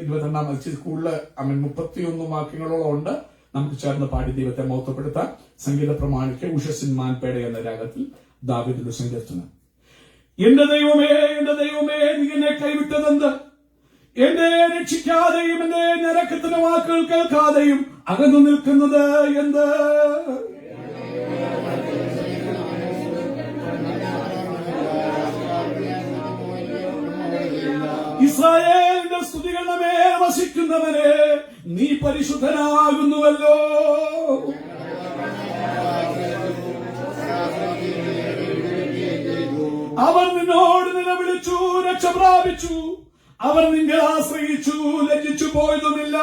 22 സ്കൂളില് 31 വാക്യങ്ങളോളം ഉണ്ട്. നമുക്ക് ചേർന്ന് പാടി ദൈവത്തെ മഹത്വപ്പെടുത്താം. സംഗീത പ്രമാണിക്ക് ഉഷസിൻ മാൻപേട എന്ന രാഗത്തിൽ ദാവീദിന്റെ സങ്കീർത്തനം. എന്റെ ദൈവമേ, എന്റെ ദൈവമേ, നീ എന്നെ കൈവിട്ടതെന്ത്? എന്നെ രക്ഷിക്കാതെയും എന്റെ ഞരക്കത്തിന്റെ വാക്കുകൾ കേൾക്കാതെയും അകന്നു നിൽക്കുന്നത് എന്ത്? ഇസ്രായേലിന്റെ സ്തുതികളുടെ മേൽ വസിക്കുന്നവനെ, നീ പരിശുദ്ധനാകുന്നുവല്ലോ. അവർ നിന്നോട് നിലവിളിച്ചു, രക്ഷ പ്രാപിച്ചു. അവർ നിന്നെ ആശ്രയിച്ചു, ലജ്ജിച്ചു പോയതുമില്ല.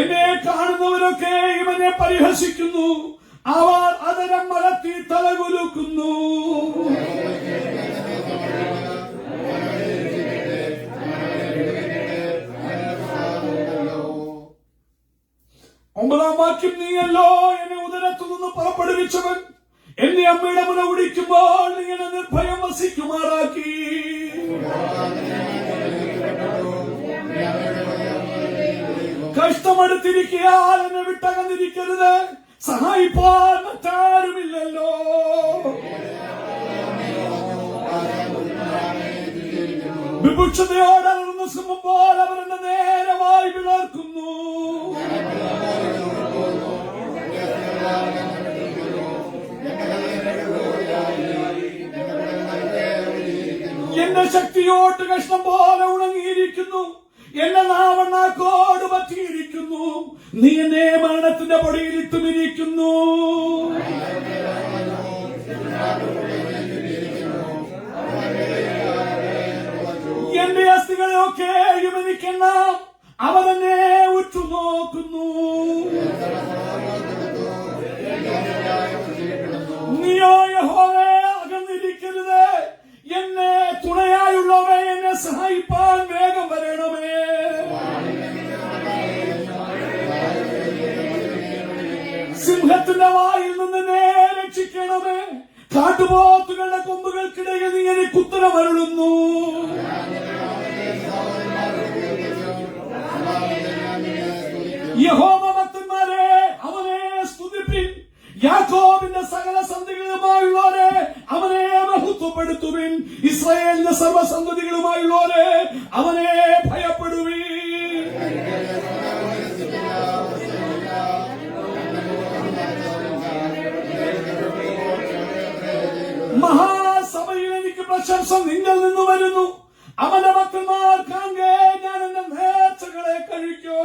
എന്നെ കാണുന്നവരൊക്കെ ഇവനെ പരിഹസിക്കുന്നു. അവർ അതരം മലർത്തി തലകുലുക്കുന്നു. ഒമ്പതാം വാക്യം, നീയല്ലോ എന്നെ ഉദരത്തു നിന്ന് പുറപ്പെടുവിച്ചവൻ. എന്റെ അമ്മയുടെ മുല കുടിക്കുമ്പോൾ നീ എന്നെ നിർഭയം വസിക്കുമാറാക്കി. കഷ്ടമെടുത്തിരിക്കയാൽ എന്നെ വിട്ടകന്നിരിക്കരുത്. സഹായിപ്പാൻ മറ്റാരുമില്ലല്ലോ. വിഭുക്ഷതയോടെ അലർന്ന സിംഹമ്പോൾ അവർ എന്നെ നേരമായി വിളർക്കുന്നു. എന്റെ ശക്തിയോട്ട് കഷ്ണം പോലെ ഉണങ്ങിയിരിക്കുന്നു. എന്നെ നാവണ്ണാക്കോട് പറ്റിയിരിക്കുന്നു. നീ എന്നെ മരണത്തിന്റെ പൊടിയിൽ ഇട്ടുമിരിക്കുന്നു. എന്റെ അസ്ഥികളെയൊക്കെയും എനിക്കെണ്ണാം. അവരെന്നെ ഉറ്റുനോക്കുന്നു. നീയോ യഹോവേ അകന്നിരിക്കരുത്. എന്നെ തുണയായുള്ളവരെ എന്നെ സഹായിപ്പാൻ വേഗം വരണമേ. സിംഹത്തിന്റെ വായിൽ നിന്ന് എന്നെ രക്ഷിക്കണമേ. കാട്ടുപോത്തുകളുടെ കൊമ്പുകൾക്കിടയിൽ നീ എനിക്ക് ഉത്തരമരുളുന്നു. യഹോവ ഭക്തന്മാരെ, അവനെ സ്തുതിപ്പിൻ. യാക്കോബിന്റെ സകല സന്തതികളുമായുള്ളവരെ അവനെ മഹത്വപ്പെടുത്തുവിൻ. ഇസ്രായേലിന്റെ സർവ്വസന്തതികളുമായുള്ളവരെ അവനെ ഭയപ്പെടുവിൻ. മഹാസഭയിൽ എനിക്ക് പ്രശംസ നിന്നിൽ നിന്ന് വരുന്നു. അവന്റെ ഭക്തന്മാർ കാണെ ഞാൻ എന്റെ നേർച്ചകളെ കഴിക്കോ.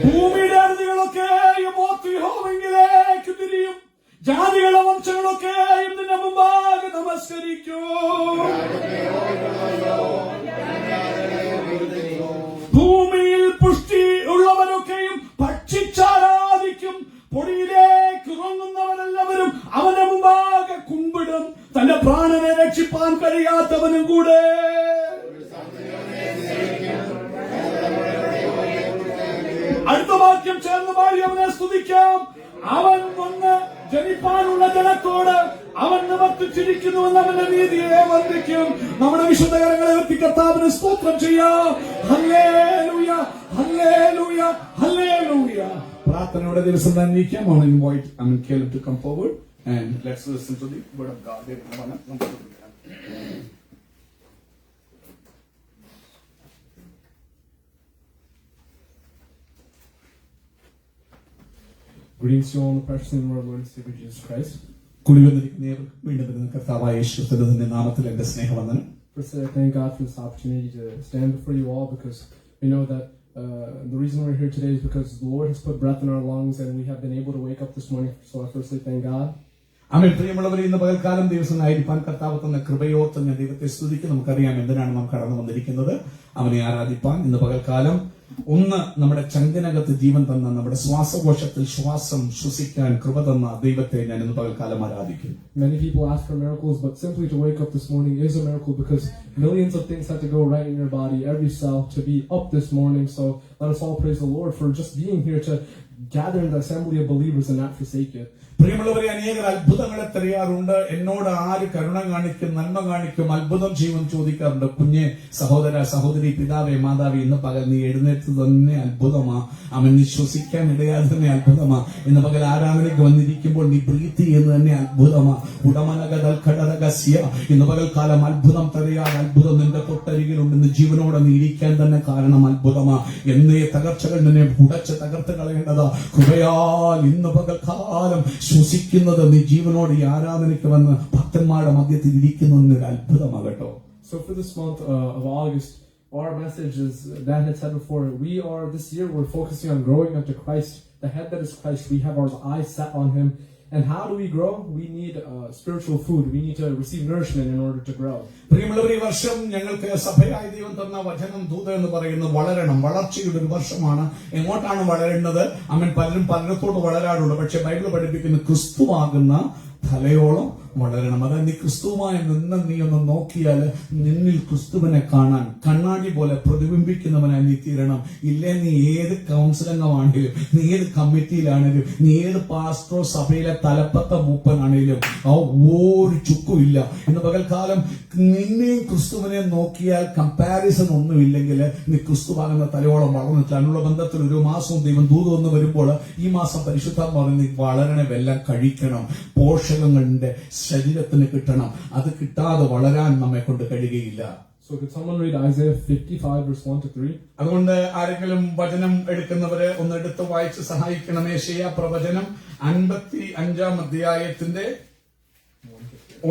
ഭൂമിയുടെ അറുതികളൊക്കെയും യഹോവയിലേക്ക് തിരിയും. ജാതികളുടെ വംശങ്ങളൊക്കെയും നിന്റെ മുമ്പാകെ നമസ്കരിക്കൂ. ഭൂമിയിൽ പുഷ്ടി ഉള്ളവരൊക്കെയും ഭക്ഷിച്ചാരാധിക്കും. പൊടിയിലേക്ക് ഉറങ്ങുന്നവരെല്ലാവരും അവന്റെ മുമ്പാകെ കുമ്പിടും. തന്റെ പ്രാണനെ രക്ഷിപ്പാൻ കഴിയാത്തവനും കൂടെ. അടുത്ത വാക്യം ചേർന്ന് പാടി അവനെ സ്തുതിക്കാം. അവൻ വന്ന് ജനിപ്പാനുള്ള ജനത്തോട് അവൻ നിവർത്തിച്ചിരിക്കുന്നുവെന്ന് അവന്റെ നീതിയെ വന്ദിക്കും. നമ്മുടെ വിശുദ്ധകരങ്ങളെ ഉയർത്തി കർത്താവിന് സ്തോത്രം ചെയ്യാം. Hallelujah, hallelujah, hallelujah. പ്രാർത്ഥനയുടെ ദിവസം തന്നെ ഇരിക്കാം. I invite Caleb to come forward and let's listen to the word of God. Greetings to you all in the precious name of our Lord and Savior Jesus Christ. First, I thank God for this opportunity to stand before you all, because we know that the reason we're here today is because the Lord has put breath in our lungs and we have been able to wake up this morning. So I firstly thank God. ആമേൻ. പ്രിയമുള്ളവരെ, ഇന്ന് പകൽക്കാലം ദിവസമായിരിക്കാൻ കർത്താവ് തന്ന കൃപയോർത്ത് തന്നെ ദൈവത്തെ സ്തുതിക്കും. നമുക്കറിയാം എന്തിനാണ് നാം കടന്നു വന്നിരിക്കുന്നത്. അവനെ ആരാധിപ്പാൻ. ഇന്ന് പകൽക്കാലം ഒന്ന് നമ്മുടെ ചങ്കിനകത്ത് ജീവൻ തന്ന, നമ്മുടെ ശ്വാസകോശത്തിൽ ശ്വാസം ശ്വസിക്കാൻ കൃപ തന്ന ദൈവത്തെ ഞാൻ ഇന്ന് പകൽക്കാലം ആരാധിക്കും. Many people ask for miracles, but simply to wake up this morning is a miracle, because Millions of things had to go right in your body, every cell, to be up this morning. So let us all praise the Lord for just being here to gather in the assembly of believers and not forsake it. പ്രിയമുള്ളവരെ, അനേകർ അത്ഭുതങ്ങളെ തിരയാറുണ്ട്. എന്നോട് ആര് കരുണ കാണിക്കും, നന്മ കാണിക്കും, അത്ഭുതം ചെയ്യുമെന്ന് ചോദിക്കാറുണ്ട്. കുഞ്ഞെ, സഹോദര, സഹോദരി, പിതാവേ, മാതാവേ, ഇന്ന് പകൽ നീ എഴുന്നേറ്റ് തന്നെ അത്ഭുതമാ. അവൻ ശ്വസിക്കാൻ ഇടയാതെ തന്നെ അത്ഭുതമാ. ഇന്ന് പകൽ ആരാധനയ്ക്ക് വന്നിരിക്കുമ്പോൾ നീ ബ്രീത്ത് ചെയ്യുന്നത് തന്നെ അത്ഭുതമാ. ഉടമനകടകസ്യ, ഇന്ന് പകൽക്കാലം അത്ഭുതം തിരയാൻ, അത്ഭുതം നിന്റെ തൊട്ടരികിലുണ്ട്. ഇന്ന് ജീവനോടെ നീ ഇരിക്കാൻ തന്നെ കാരണം അത്ഭുതമാ. എന്നേ തകർച്ചകൾ നിന്നെ ഉടച്ച് തകർത്ത് കളയേണ്ടതാ. കൃപയാൽ ഇന്ന് പകൽക്കാലം ശ്വസിക്കുന്നത് നീ ജീവനോട് ഈ ആരാധനയ്ക്ക് വന്ന് ഭക്തന്മാരുടെ മധ്യത്തിൽ ഇരിക്കുന്നതിനൊരു അത്ഭുതമാകട്ടോ. So for this month of August, our message is, Dan had said before, this year we're focusing on growing unto Christ, the head that is Christ. We have our eyes set on Him. And how do we grow? We need spiritual food. We need to receive nourishment in order to grow. പ്രിയമുള്ളവർ, ഈ വർഷം ഞങ്ങൾക്ക് സഭയായ ദൈവം തന്ന വചനം ദൂത എന്ന് പറയുന്നത് വളരണം, വളർച്ചയുടെ ഒരു വർഷമാണ്. എങ്ങോട്ടാണ് വളരേണ്ടത്? പലരും പലരത്തോട് വളരാറുണ്ട്. പക്ഷെ ബൈബിൾ പഠിപ്പിക്കുന്ന ക്രിസ്തുവാകുന്ന തലയോളം വളരണം. അതായത് നീ ക്രിസ്തുവുമായി നിന്ന് നീ ഒന്ന് നോക്കിയാൽ നിന്നിൽ ക്രിസ്തുവിനെ കാണാൻ കണ്ണാടി പോലെ പ്രതിബിംബിക്കുന്നവനായി നീ തീരണം. ഇല്ലേ നീ ഏത് കൗൺസിലംഗമാണെങ്കിലും, നീ ഏത് കമ്മിറ്റിയിലാണെങ്കിലും, നീ ഏത് പാസ്റ്ററോ സഭയിലെ തലപ്പത്ത മൂപ്പനാണെങ്കിലും ഒരു ചുക്കുമില്ല. ഇന്ന് പകൽക്കാലം നിന്നെയും ക്രിസ്തുവിനെ നോക്കിയാൽ കമ്പാരിസൺ ഒന്നുമില്ലെങ്കിൽ നീ ക്രിസ്തുവാകുന്ന തലയോളം വളർന്നിട്ടില്ല. അതിനുള്ള ബന്ധത്തിൽ ഒരു മാസവും ദൈവം ദൂതം ഒന്ന് വരുമ്പോൾ ഈ മാസം പരിശുദ്ധാത്മാ നീ വളരണ വെല്ലം കഴിക്കണം. പോഷകങ്ങളുടെ ശരീരത്തിന് കിട്ടണം. അത് കിട്ടാതെ വളരാൻ നമ്മെ കൊണ്ട് കഴിയുകയില്ല. So could someone read Isaiah 55 verse 1 to 3? അതുകൊണ്ട് ആരെങ്കിലും വചനം എടുക്കുന്നവരെ ഒന്ന് എടുത്ത് വായിച്ച് സഹായിക്കണം. യെശയ്യാ പ്രവചനം 55 അധ്യായത്തിന്റെ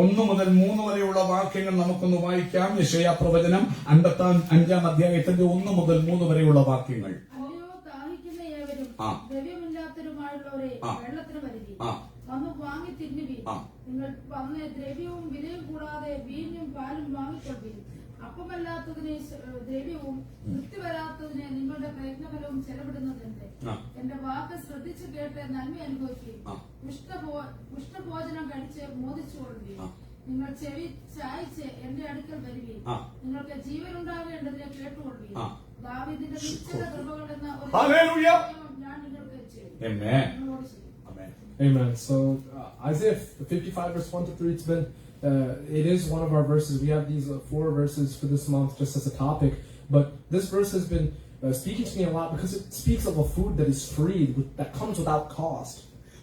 1 മുതൽ 3 വരെയുള്ള വാക്യങ്ങൾ നമുക്കൊന്ന് വായിക്കാം. യെശയ്യാ പ്രവചനം 55 അധ്യായത്തിന്റെ 1 മുതൽ 3 വരെയുള്ള വാക്യങ്ങൾ. വന്ന് വാങ്ങി തിന്നുവീൻ. നിങ്ങൾ വന്ന് ദ്രവ്യവും വിലയും കൂടാതെ വീഞ്ഞും പാലും വാങ്ങിക്കൊള്ളുവീൻ. അപ്പമല്ലാത്തതിനെ ദ്രവ്യവും തൃപ്തി വരാത്തതിനെ നിങ്ങളുടെ പ്രയത്നഫലവും ചെലവിടുന്നതെന്ത്? എന്റെ വാക്ക് ശ്രദ്ധിച്ചു കേട്ട് നന്മ അനുഭവിക്കുകയും പുഷ്ടഭോജനം കഴിച്ച് മോദിച്ചുകൊള്ളുകയും. നിങ്ങൾ ചെവി ചായച്ച് എന്റെ അടുക്കൽ വരികയും നിങ്ങൾക്ക് ജീവനുണ്ടാകേണ്ടതിനെ കേട്ടുകൊള്ളുകയും. ദാവീദിന്റെ നിശ്ചിത കൃപകൾ എന്ന ഒരു ഞാൻ നിങ്ങൾക്ക് ചെയ്യും. Amen. So Isaiah 55 verse 1 to 3, it is one of our verses. We have these 4 verses for this month just as a topic, but this verse has been speaking to me a lot because it speaks of a food that is free, that comes without cost.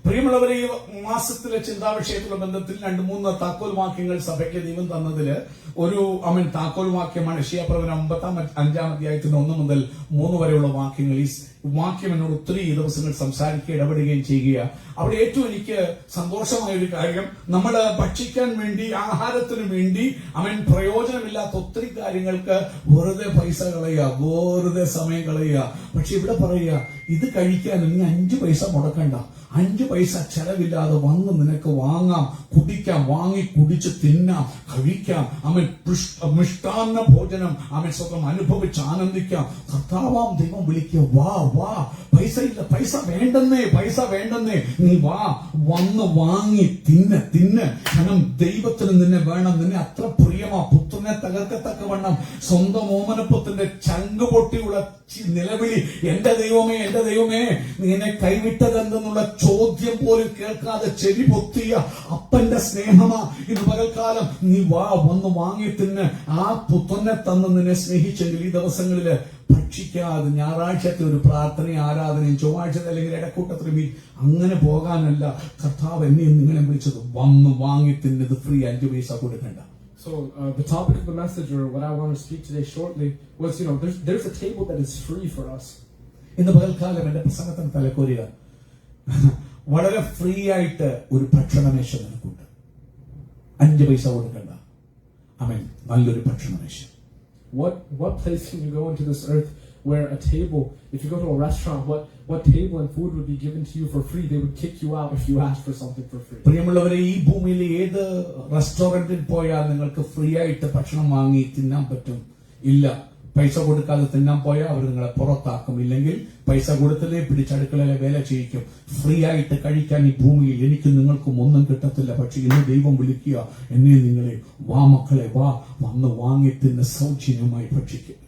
പ്രിയമുള്ളവരെ, ഈ മാസത്തിലെ ചിന്താവിഷയത്തിലുള്ള ബന്ധത്തിൽ 2-3 താക്കോൽ വാക്യങ്ങൾ സഭയ്ക്ക് ദൈവം തന്നതില് ഒരു താക്കോൽ വാക്യമാണ് യെശയ്യാ പ്രവചനം 55 അധ്യായത്തിന്റെ 1 മുതൽ 3 വരെയുള്ള വാക്യങ്ങൾ. ഈ വാക്യം എന്നോട് ഒത്തിരി ദിവസങ്ങൾ സംസാരിക്കുക, ഇടപെടുകയും ചെയ്യുക. അവിടെ ഏറ്റവും എനിക്ക് സന്തോഷമായ ഒരു കാര്യം, നമ്മൾ ഭക്ഷിക്കാൻ വേണ്ടി, ആഹാരത്തിന് വേണ്ടി പ്രയോജനമില്ലാത്ത ഒത്തിരി കാര്യങ്ങൾക്ക് വെറുതെ പൈസ കളയുക, വെറുതെ സമയം കളയുക. പക്ഷെ ഇവിടെ പറയുക, ഇത് കഴിക്കാൻ ഇനി 5 പൈസ മുടക്കണ്ട, 5 പൈസ ചെലവില്ലാതെ വന്ന് നിനക്ക് വാങ്ങാം, കുടിക്കാം, വാങ്ങി കുടിച്ച് തിന്നാം, കഴിക്കാം. മിഷ്ടാന്ന ഭോജനം സ്വന്തം അനുഭവിച്ച് ആനന്ദിക്കാം. കർത്താവാം ദൈവം വിളിക്കുക, വാ വാ, പൈസ ഇല്ല, പൈസ വേണ്ടെന്നേ, പൈസ വേണ്ടെന്നേ, നീ വാ, വന്ന് വാങ്ങി തിന്ന് തിന്ന്. കാരണം ദൈവത്തിന് നിന്നെ വേണം, നിന്നെ അത്ര പ്രിയമാ. പുത്രനെ തകർക്കത്തക്കവണ്ണം സ്വന്തം ഓമനപ്പത്തിന്റെ ചങ്ക് പൊട്ടിയുള്ള നിലവിളി, എന്റെ ദൈവമേ, എന്റെ ദൈവമേ, നീ എന്നെ കൈവിട്ടതെന്തെന്നുള്ള ചോദ്യം പോലും കേൾക്കാതെ ചെവി പൊത്തിയ അപ്പന്റെ സ്നേഹമാ. ഇന്ന് പകൽക്കാലം നീ വാ, വന്ന് വാങ്ങി തിന്ന്. ആ പുത്രനെ തന്ന് നിന്നെ സ്നേഹിച്ചെങ്കിൽ ഈ ദിവസങ്ങളില് ഭക്ഷിക്കാതെ ഞായറാഴ്ചത്തെ ഒരു പ്രാർത്ഥനയും ആരാധനയും ചൊവ്വാഴ്ച അല്ലെങ്കിൽ ഇടക്കൂട്ടത്തിലും അങ്ങനെ പോകാനല്ല കർത്താവ് എന്നെയും നിങ്ങളെ വിളിച്ചത്. വന്ന് വാങ്ങി തിന്നത് ഫ്രീ, 5 പൈസ കൊടുക്കണ്ട. So the topic of the message, or what I want to speak today shortly, was there's a table that is free for us. ഇന്ന് പകൽക്കാലം എന്റെ പ്രസംഗത്തിന് തലക്കോരുക, വളരെ ഫ്രീ ആയിട്ട് ഒരു ഭക്ഷണമേശ നിനക്കുണ്ട്. 5 പൈസ കൊടുക്കണ്ട. നല്ലൊരു ഭക്ഷണമേശ. What place can you go into this earth where a table, if you go to a restaurant, what table and food would be given to you for free? They would kick you out if you asked for something for free. പ്രിയമുള്ളവരെ, ഈ ഭൂമിയിൽ ഏത് റെസ്റ്റോറന്റിൽ പോയാൽ നിങ്ങൾക്ക് free ആയിട്ട് ഭക്ഷണം വാങ്ങി തിന്നാൻ പറ്റും? ഇല്ല. പൈസ കൊടുക്കാതെ തിന്നാൻ പോയാൽ അവർ നിങ്ങളെ പുറത്താക്കും. ഇല്ലെങ്കിൽ പൈസ കൊടുത്തതേ പിടിച്ചടുക്കളയിലെ വേല ചെയ്യിക്കും. ഫ്രീ ആയിട്ട് കഴിക്കാൻ ഈ ഭൂമിയിൽ എനിക്കും നിങ്ങൾക്കും ഒന്നും കിട്ടത്തില്ല. പക്ഷെ ഇന്ന് ദൈവം വിളിക്കുക, എന്നെ നിങ്ങളെ, വാ മക്കളെ വാ, വന്ന് വാങ്ങി തിന്ന് സൗജന്യമായി ഭക്ഷിക്കും.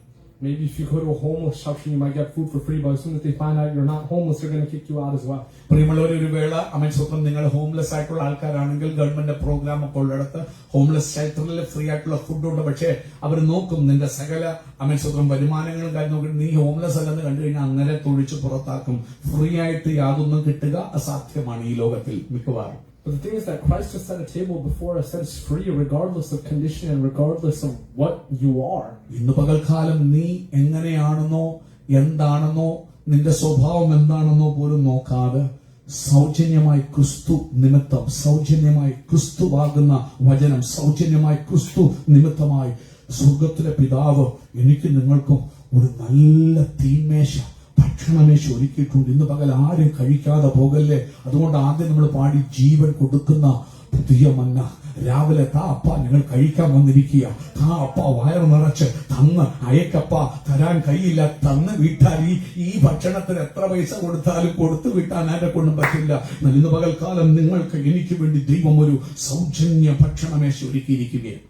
Maybe if you go to a homeless shelter, you might get food for free, but as soon as they find out you're not homeless, they're going to kick you out as well. പ്രിയമുള്ളവരെ, ഒരു വേള സ്വന്തം നിങ്ങൾ homeless ആയിട്ടുള്ള ആൾക്കാരാണെങ്കിൽ government programme ഒക്കെ ഉള്ളിടത്ത് homeless ഷെൽട്ടറിൽ free ആയിട്ടുള്ള ഫുഡ് ഉണ്ട്. പക്ഷേ അവർ നോക്കും നിന്റെ സകല സ്വന്തം വരുമാനങ്ങളും കാര്യം നോക്കി നീ ഹോംലെസ് അല്ലെന്ന് കണ്ടു കഴിഞ്ഞാൽ അങ്ങനെ തൊഴിച്ച് പുറത്താക്കും. ഫ്രീ ആയിട്ട് യാതൊന്നും കിട്ടുക അസാധ്യമാണ് ഈ ലോകത്തിൽ മിക്കവാറും. But the thing is that Christ has set a table before us that is free regardless of condition and regardless of what you are. ഇന്ന് പകൽക്കാലം നീ എങ്ങനെയാണെന്നോ എന്താണെന്നോ നിന്റെ സ്വഭാവം എന്താണെന്നോ പോലും നോക്കാതെ സൗജന്യമായി ക്രിസ്തു നിമിത്തം, സൗജന്യമായി ക്രിസ്തുവാകുന്ന വചനം, സൗജന്യമായി ക്രിസ്തു നിമിത്തമായി സ്വർഗത്തിലെ പിതാവ് എനിക്കും നിങ്ങൾക്കും ഒരു നല്ല തീന്മേശ, ഭക്ഷണമേശ ഒരുക്കിയിട്ടുണ്ട്. ഇന്ന് പകൽ ആരും കഴിക്കാതെ പോകല്ലേ. അതുകൊണ്ട് ആദ്യം നമ്മൾ പാടി ജീവൻ കൊടുക്കുന്ന പുതിയ മന്ന. രാവിലെ താ അപ്പ ഞങ്ങൾ കഴിക്കാൻ വന്നിരിക്കുക, താ അപ്പ വയറ് നിറച്ച് തന്ന് അയക്കപ്പ, തരാൻ കൈയില്ല തന്ന് വിട്ടാൽ ഈ ഭക്ഷണത്തിന് എത്ര പൈസ കൊടുത്താലും കൊടുത്തു വിട്ടാൻ ആരെ കൊണ്ടും പറ്റില്ല. എന്നാൽ ഇന്ന് പകൽക്കാലം നിങ്ങൾക്ക് എനിക്ക് വേണ്ടി ദൈവം ഒരു സൗജന്യ ഭക്ഷണമേശ ഒരുക്കിയിരിക്കുകയാണ്.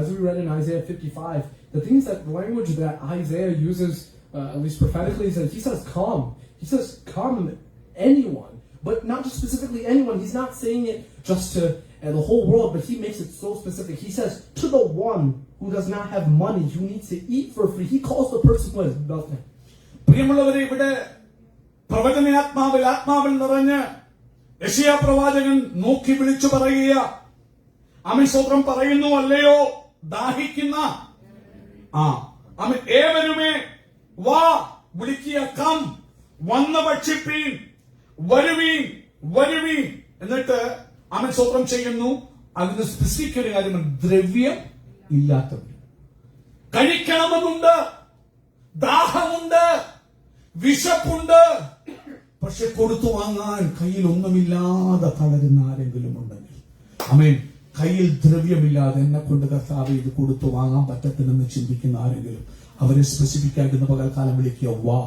As we read in Isaiah 55, the things that language that Isaiah uses, at least prophetically, he says come. He says come anyone, but not just specifically anyone. He's not saying it just to the whole world, but he makes it so specific. He says to the one who does not have money, who needs to eat for free. He calls the person who has nothing. പ്രിയമുള്ളവരെ, ഇവിടെ ആത്മാവിൽ നിറഞ്ഞ് യെശയ്യാ പ്രവാചകൻ നോക്കി വിളിച്ചു പറയുക, സ്തോത്രം പറയുന്നു, അല്ലയോ ദാഹിക്കുന്ന ഏവരുമേ വാ, വിളിക്കുക, കം, വന്ന് ഭക്ഷിപ്പീൻ, വരുവീൻ വരുവീൻ. എന്നിട്ട് സ്തോത്രം ചെയ്യുന്നു. അതിന് സ്പെസിഫിക് ഒരു കാര്യമാണ്, ദ്രവ്യം ഇല്ലാത്തവർ കഴിക്കണമെന്നുണ്ട്, ദാഹമുണ്ട്, വിശപ്പുണ്ട്, പക്ഷെ കൊടുത്തു വാങ്ങാൻ കയ്യിൽ ഒന്നുമില്ലാതെ തളരുന്ന ആരെങ്കിലും ഉണ്ടെങ്കിൽ, കയ്യിൽ ദ്രവ്യമില്ലാതെ എന്നെ കൊണ്ട് കർത്താവേ ഇത് കൊടുത്തു വാങ്ങാൻ പറ്റത്തില്ലെന്ന് ചിന്തിക്കുന്ന ആരെങ്കിലും, അവരെ സ്പെസിഫിക് ആയിട്ട് ഇന്ന് പകൽക്കാലം വിളിക്കുക, വാ,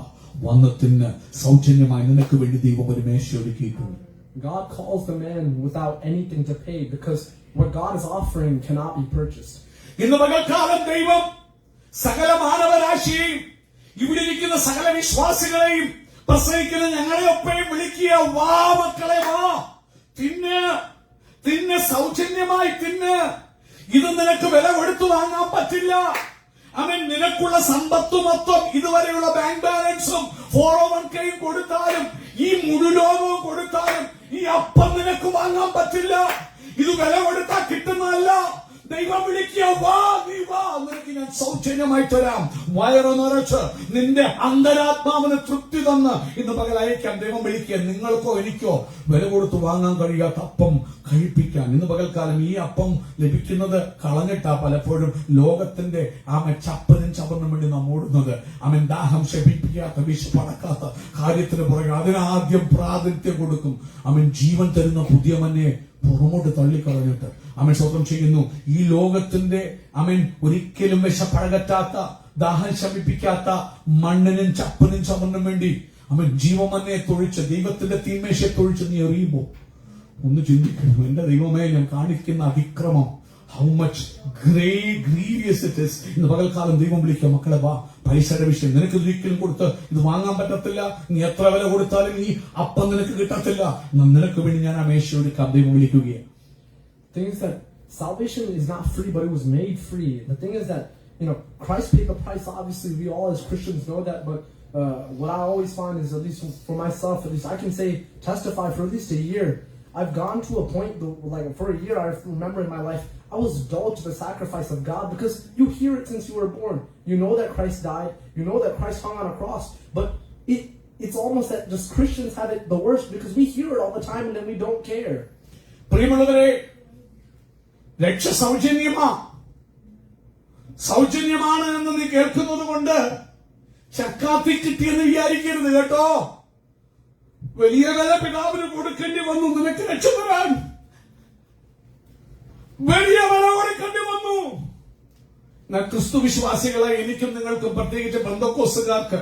വന്ന് തിന്ന്, സൗജന്യമായി നിനക്ക് വേണ്ടി ദൈവം ഒരു മേശ ഒരുക്കിയിട്ടുണ്ട്. God calls the man without anything to pay because what God is offering cannot be purchased. ഇന്ന് പകൽക്കാലം ദൈവം സകല മാനവരാശിയെയും ഇവിടെ ഇരിക്കുന്ന സകല വിശ്വാസികളെയും പ്രസംഗിക്കുന്ന ഞങ്ങളെയൊക്കെയും വിളിക്കുക, വാ മക്കളെ വാ, തിന്ന് തിന്ന്, സൗജന്യമായി തിന്ന്. ഇത് നിനക്ക് വില കൊടുത്തു വാങ്ങാൻ പറ്റില്ല. നിനക്കുള്ള സമ്പത്ത് മൊത്തം, ഇതുവരെയുള്ള ബാങ്ക് ബാലൻസും 401k കൊടുത്താലും ഈ മുഴുലോകവും കൊടുത്താലും ഈ അപ്പം നിനക്ക് വാങ്ങാൻ പറ്റില്ല. ഇത് വില കൊടുത്താൽ കിട്ടുന്നതല്ല. ദൈവം വിളിക്കുക, വാ, നീ വാ, നിനക്ക് ഞാൻ സൗജന്യമായി തരാം. വയറ് നിറച്ച് നിന്റെ അന്തരാത്മാവിന് തൃപ്തി തന്ന് ഇന്ന് പകൽ അയക്കാം. ദൈവം വിളിക്കുക, നിങ്ങൾക്കോ എനിക്കോ വില കൊടുത്ത് വാങ്ങാൻ കഴിയാത്ത അപ്പം കഴിപ്പിക്കാൻ. ഇന്ന് പകൽക്കാലം ഈ അപ്പം ലഭിക്കുന്നത് കളഞ്ഞിട്ടാ പലപ്പോഴും ലോകത്തിന്റെ ചപ്പനും ചവറിനും വേണ്ടി നാം ഓടുന്നത്. ദാഹം ശമിപ്പിക്കാത്ത, വിശപ്പടക്കാത്ത കാര്യത്തിന് പുറകെ അതിനാദ്യം പ്രാതിനിധ്യം കൊടുക്കും. ജീവൻ തരുന്ന പുതിയ മന്നെ പുറമോട്ട് തള്ളിക്കളഞ്ഞിട്ട് സ്തോത്രം ചെയ്യുന്നു. ഈ ലോകത്തിന്റെ ഒരിക്കലും വിശപ്പഴകറ്റാത്ത, ദാഹം ശമിപ്പിക്കാത്ത മണ്ണിനും ചപ്പനും ചവറിനും വേണ്ടി ജീവമന്നെ തൊഴിച്ച്, ദൈവത്തിന്റെ തീന്മേശയെ തൊഴിച്ച് നീ എറിയുമ്പോ ഒന്ന് ചിന്തിക്കണം, എന്റെ ദൈവമേ, ഞാൻ കാണിക്കുന്ന അതിക്രമം how much grievous it is. ഇന്ന് പകൽക്കാലം ദൈവം വിളിക്കുക, മക്കളെ വാ, പൈസയുടെ വിഷയം നിനക്ക് ഒരിക്കലും കൊടുത്ത് ഇത് വാങ്ങാൻ പറ്റത്തില്ല. നീ എത്ര വില കൊടുത്താലും ഈ അപ്പം നിനക്ക് കിട്ടത്തില്ല. നിനക്ക് വേണ്ടി ഞാൻ ആ മേശ ഒരുക്കാം. ദൈവം വിളിക്കുകയാണ്. The thing is that salvation is not free, but it was made free. The thing is that Christ paid the price. Obviously, we all as Christians know that, but what I always find is, at least for myself, at least I can testify for at least a year. I've gone to a point, like for a year, I remember in my life, I was dull to the sacrifice of God, because you hear it since you were born. You know that Christ died. You know that Christ hung on a cross. But it's almost that just Christians have it the worst, because we hear it all the time and then we don't care. പ്രിയമുള്ളവരെ, രക്ഷ സൗജന്യമാണ് എന്ന് നീ കേൾക്കുന്നത് കൊണ്ട് ചക്കാത്തി കിട്ടിയെന്ന് വിചാരിക്കരുത് കേട്ടോ. വലിയ വില പിതാവിന് കൊടുക്കേണ്ടി വന്നു നിനക്ക് രക്ഷപ്പെടാൻ. വലിയ വില കൊടുക്കേണ്ടി വന്നു. ക്രിസ്തു വിശ്വാസികളെ, എനിക്കും നിങ്ങൾക്കും, പ്രത്യേകിച്ച് പെന്തക്കോസ്തുകാർക്ക്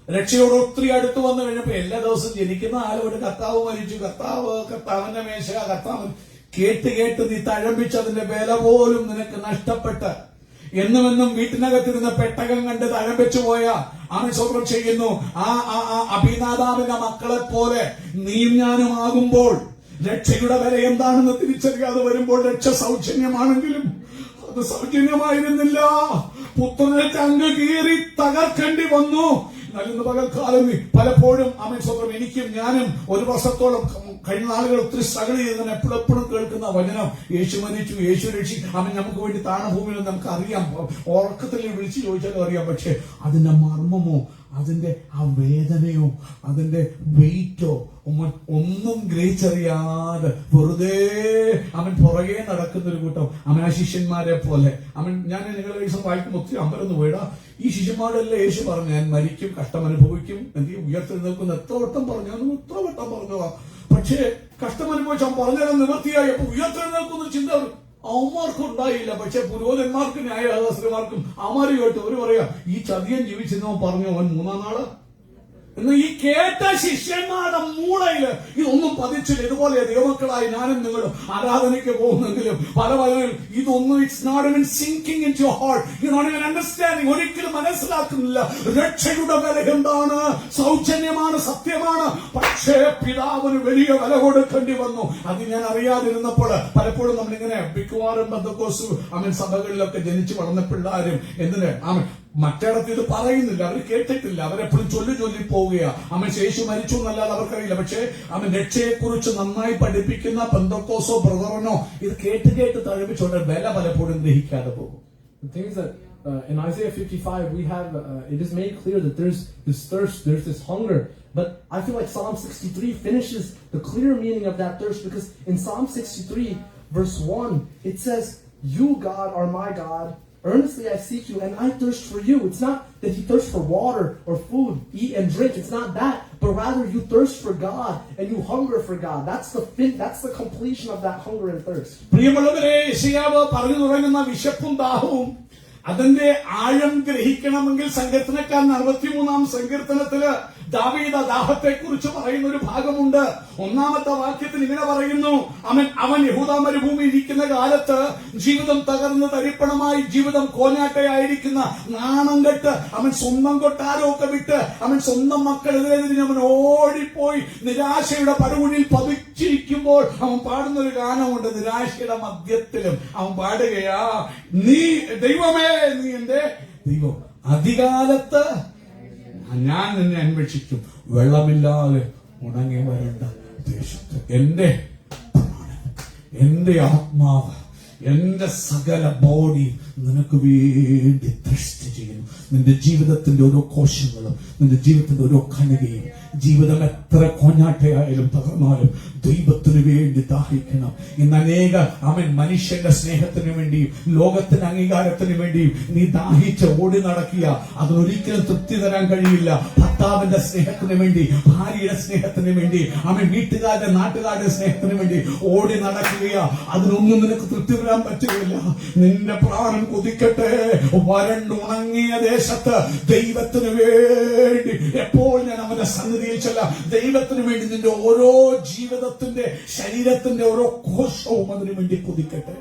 രക്ഷയോട് ഒത്തിരി അടുത്ത് വന്നു കഴിഞ്ഞപ്പോ എല്ലാ ദിവസവും ജനിക്കുന്ന ആളുകൊണ്ട് കർത്താവ് മരിച്ചു, കർത്താവിന്റെ മേശ, കർത്താവ് കേട്ട് നീ തഴമ്പിച്ചതിന്റെ വില പോലും നിനക്ക് നഷ്ടപ്പെട്ട് എന്നുമെന്നും വീട്ടിനകത്തിരുന്ന പെട്ടകം കണ്ട് തഴമ്പിച്ചു പോയ ആമേൻ ചെയ്യുന്നു ആ അഭിനാദാവിന്റെ മക്കളെ പോലെ നീയും ഞാനും ആകുമ്പോൾ രക്ഷയുടെ വില എന്താണെന്ന് തിരിച്ചറിയാതെ വരുമ്പോൾ രക്ഷ സൗജന്യമാണെങ്കിലും അത് സൗജന്യമായിരുന്നില്ല. പുത്രനെ ചങ്ക് കീറി തകർക്കേണ്ടി വന്നു. ഇന്ന് പകൽക്കാലം പലപ്പോഴും ആമേൻ എനിക്കും ഞാനും ഒരു വർഷത്തോളം കഴിഞ്ഞ നാളുകൾ ഒത്തിരി സ്ട്രഗിൾ ചെയ്തതിന് എപ്പോഴും കേൾക്കുന്ന വചനം, യേശു മരിച്ചു, യേശു രക്ഷി. അവൻ നമുക്ക് വേണ്ടി താണഭൂമിയിൽ നമുക്ക് അറിയാം, ഉറക്കത്തിൽ വിളിച്ചു ചോദിച്ചാലും അറിയാം. പക്ഷെ അതിന്റെ മർമ്മമോ അതിന്റെ ആ വേദനയോ അതിന്റെ വെയിറ്റോ ഒന്നും ഗ്രഹിച്ചറിയാതെ വെറുതെ അവൻ പുറകെ നടക്കുന്ന ഒരു കൂട്ടം അവൻ ആ ശിഷ്യന്മാരെ പോലെ. ഞാൻ നിങ്ങളുടെ ദിവസം വായിക്കുമ്പോൾ ഒത്തിരി അമ്പരന്ന് പോയിടാ. ഈ ശിഷ്യന്മാരെല്ലാം യേശു പറഞ്ഞു, ഞാൻ മരിക്കും, കഷ്ടം അനുഭവിക്കും, എന്തെങ്കിലും ഉയർത്തെഴുന്നേൽക്കുന്ന എത്ര വട്ടം പറഞ്ഞതാ. പക്ഷേ കഷ്ടം അനുഭവിച്ച് അവൻ പറഞ്ഞാൽ നിവൃത്തിയായി. അപ്പൊ ഉയർത്തെഴുന്നേൽക്കുന്ന ചിന്ത അവന്മാർക്കും ഉണ്ടായില്ല. പക്ഷെ പുരോഹിതന്മാർക്കും ന്യായാധിപന്മാർക്കും അവന്മാര് കേട്ടു. ഒരു പറയാ, ഈ ചതിയൻ ജീവിച്ചെന്നവൻ പറഞ്ഞു അവൻ 3-ാം നാള്. എന്ന് ഈ കേട്ട ശിഷ്യന്മാരുടെ മൂളയില് ഇതൊന്നും പതിച്ചില്ല. ഇതുപോലെ ദൈവമക്കളായി ഞാനും നിങ്ങളും ആരാധനയ്ക്ക് പോകുന്നെങ്കിലും പല ഇതൊന്നും it's not even sinking in your heart, you not even understanding. ഒരിക്കലും മനസ്സിലാക്കുന്നില്ല രക്ഷയുടെ വില എന്താണ്. സൗജന്യമാണ്, സത്യമാണ്. പക്ഷേ പിതാവിന് വലിയ വില കൊടുക്കേണ്ടി വന്നു. അത് ഞാൻ അറിയാതിരുന്നപ്പോൾ പലപ്പോഴും നമ്മളിങ്ങനെ മിക്കവാറും പെന്തക്കോസ്ത് സഭകളിലൊക്കെ ജനിച്ചു വളർന്ന പിള്ളേരും എന്തിന് മറ്റിടത്ത് ഇത് പറയുന്നില്ല, അവർ കേട്ടിട്ടില്ല, അവരെപ്പോഴും ചൊല്ലി പോവുകയാ. യേശു മരിച്ചു എന്നല്ലാതെ അവർക്കറിയില്ല. പക്ഷേ രക്ഷയെക്കുറിച്ച് നന്നായി പഠിപ്പിക്കുന്ന പെന്തക്കോസോ ബ്രദറിനോ ഇത് കേട്ട് തഴപ്പിച്ചുകൊണ്ട് വില പലപ്പോഴും ഗ്രഹിക്കാതെ പോകും. The thing is that in Isaiah 55 we have it is made clear that there's this thirst, there's this hunger. But I feel like Psalm 63 finishes the clear meaning of that thirst, because in Psalm 63 verse 1 it says, "You God are my God, earnestly I seek you and I thirst for you." It's not that he thirsts for water or food, eat and drink. It's not that, but rather you thirst for God and you hunger for God. That's the completion of that hunger and thirst. പ്രിയമുള്ളവരെ, യെശയ്യാവ് പറഞ്ഞു തുടങ്ങുന്ന വിശപ്പും ദാഹവും അതിന്റെ ആഴം ഗ്രഹിക്കണമെങ്കിൽ സങ്കീർത്തനക്കാരൻ 63-ാം സങ്കീർത്തനത്തില് ദാവീദ് ദാഹത്തെ കുറിച്ച് പറയുന്ന ഒരു ഭാഗമുണ്ട്. 1-ാമത്തെ വാക്യത്തിൽ ഇങ്ങനെ പറയുന്നു, അവൻ യഹൂദ മരുഭൂമി ഇരിക്കുന്ന കാലത്ത് ജീവിതം തകർന്ന് തരിപ്പണമായി, ജീവിതം കോഞ്ഞാട്ടയായിരിക്കുന്ന നാണം കെട്ട് അവൻ സ്വന്തം കൊട്ടാരമൊക്കെ വിട്ട് സ്വന്തം മക്കളെതിരെ തിരിഞ്ഞ് അവൻ ഓടിപ്പോയി നിരാശയുടെ പടുകുഴിയിൽ പതിച്ചിരിക്കുമ്പോൾ അവൻ പാടുന്നൊരു ഗാനമുണ്ട്. നിരാശയുടെ മധ്യത്തിലും അവൻ പാടുകയാ, നീ ദൈവമേ, നീ എന്റെ ദൈവം, അധികാലത്ത് ഞാൻ നിന്നെ അന്വേഷിക്കും, വെള്ളമില്ലാതെ ഉണങ്ങി വരേണ്ട ദേശത്ത്. എന്റെ പ്രാണൻ, എന്റെ ആത്മാവ്, എന്റെ സകല ബോഡി നിനക്ക് വേണ്ടി ത്രസ്റ്റ് ചെയ്യുന്നു. നിന്റെ ജീവിതത്തിന്റെ ഓരോ കോശങ്ങളും നിന്റെ ജീവിതത്തിന്റെ ഓരോ കണികയും ജീവിതം എത്ര കോഞ്ഞാട്ടയായാലും തകർന്നാലും ദൈവത്തിന് വേണ്ടി ദാഹിക്കണം. ഇന്ന് അനേക മനുഷ്യന്റെ സ്നേഹത്തിന് വേണ്ടിയും ലോകത്തിന്റെ അംഗീകാരത്തിന് വേണ്ടിയും നീ ദാഹിച്ച് ഓടി നടക്കുക. അതിനൊരിക്കലും തൃപ്തി തരാൻ കഴിയില്ല. ഭർത്താവിന്റെ സ്നേഹത്തിന് വേണ്ടി, ഭാര്യയുടെ സ്നേഹത്തിന് വേണ്ടി, വീട്ടുകാരുടെ നാട്ടുകാരുടെ സ്നേഹത്തിന് വേണ്ടി ഓടി നടക്കുകയാ. അതിനൊന്നും നിനക്ക് തൃപ്തി വരാൻ പറ്റുകയില്ല. നിന്റെ പ്രാണൻ കൊതിക്കട്ടെ വരണ്ടുണങ്ങിയ ദേശത്ത് ദൈവത്തിന് വേണ്ടി. എപ്പോൾ ഞാൻ അവന്റെ സന്നിധിയിൽ ചെല്ലാം, ദൈവത്തിന് വേണ്ടി നിന്റെ ഓരോ ജീവിതത്തിന്റെ ശരീരത്തിന്റെ ഓരോ കോശവും അതിനു വേണ്ടി കൊതിക്കട്ടെ.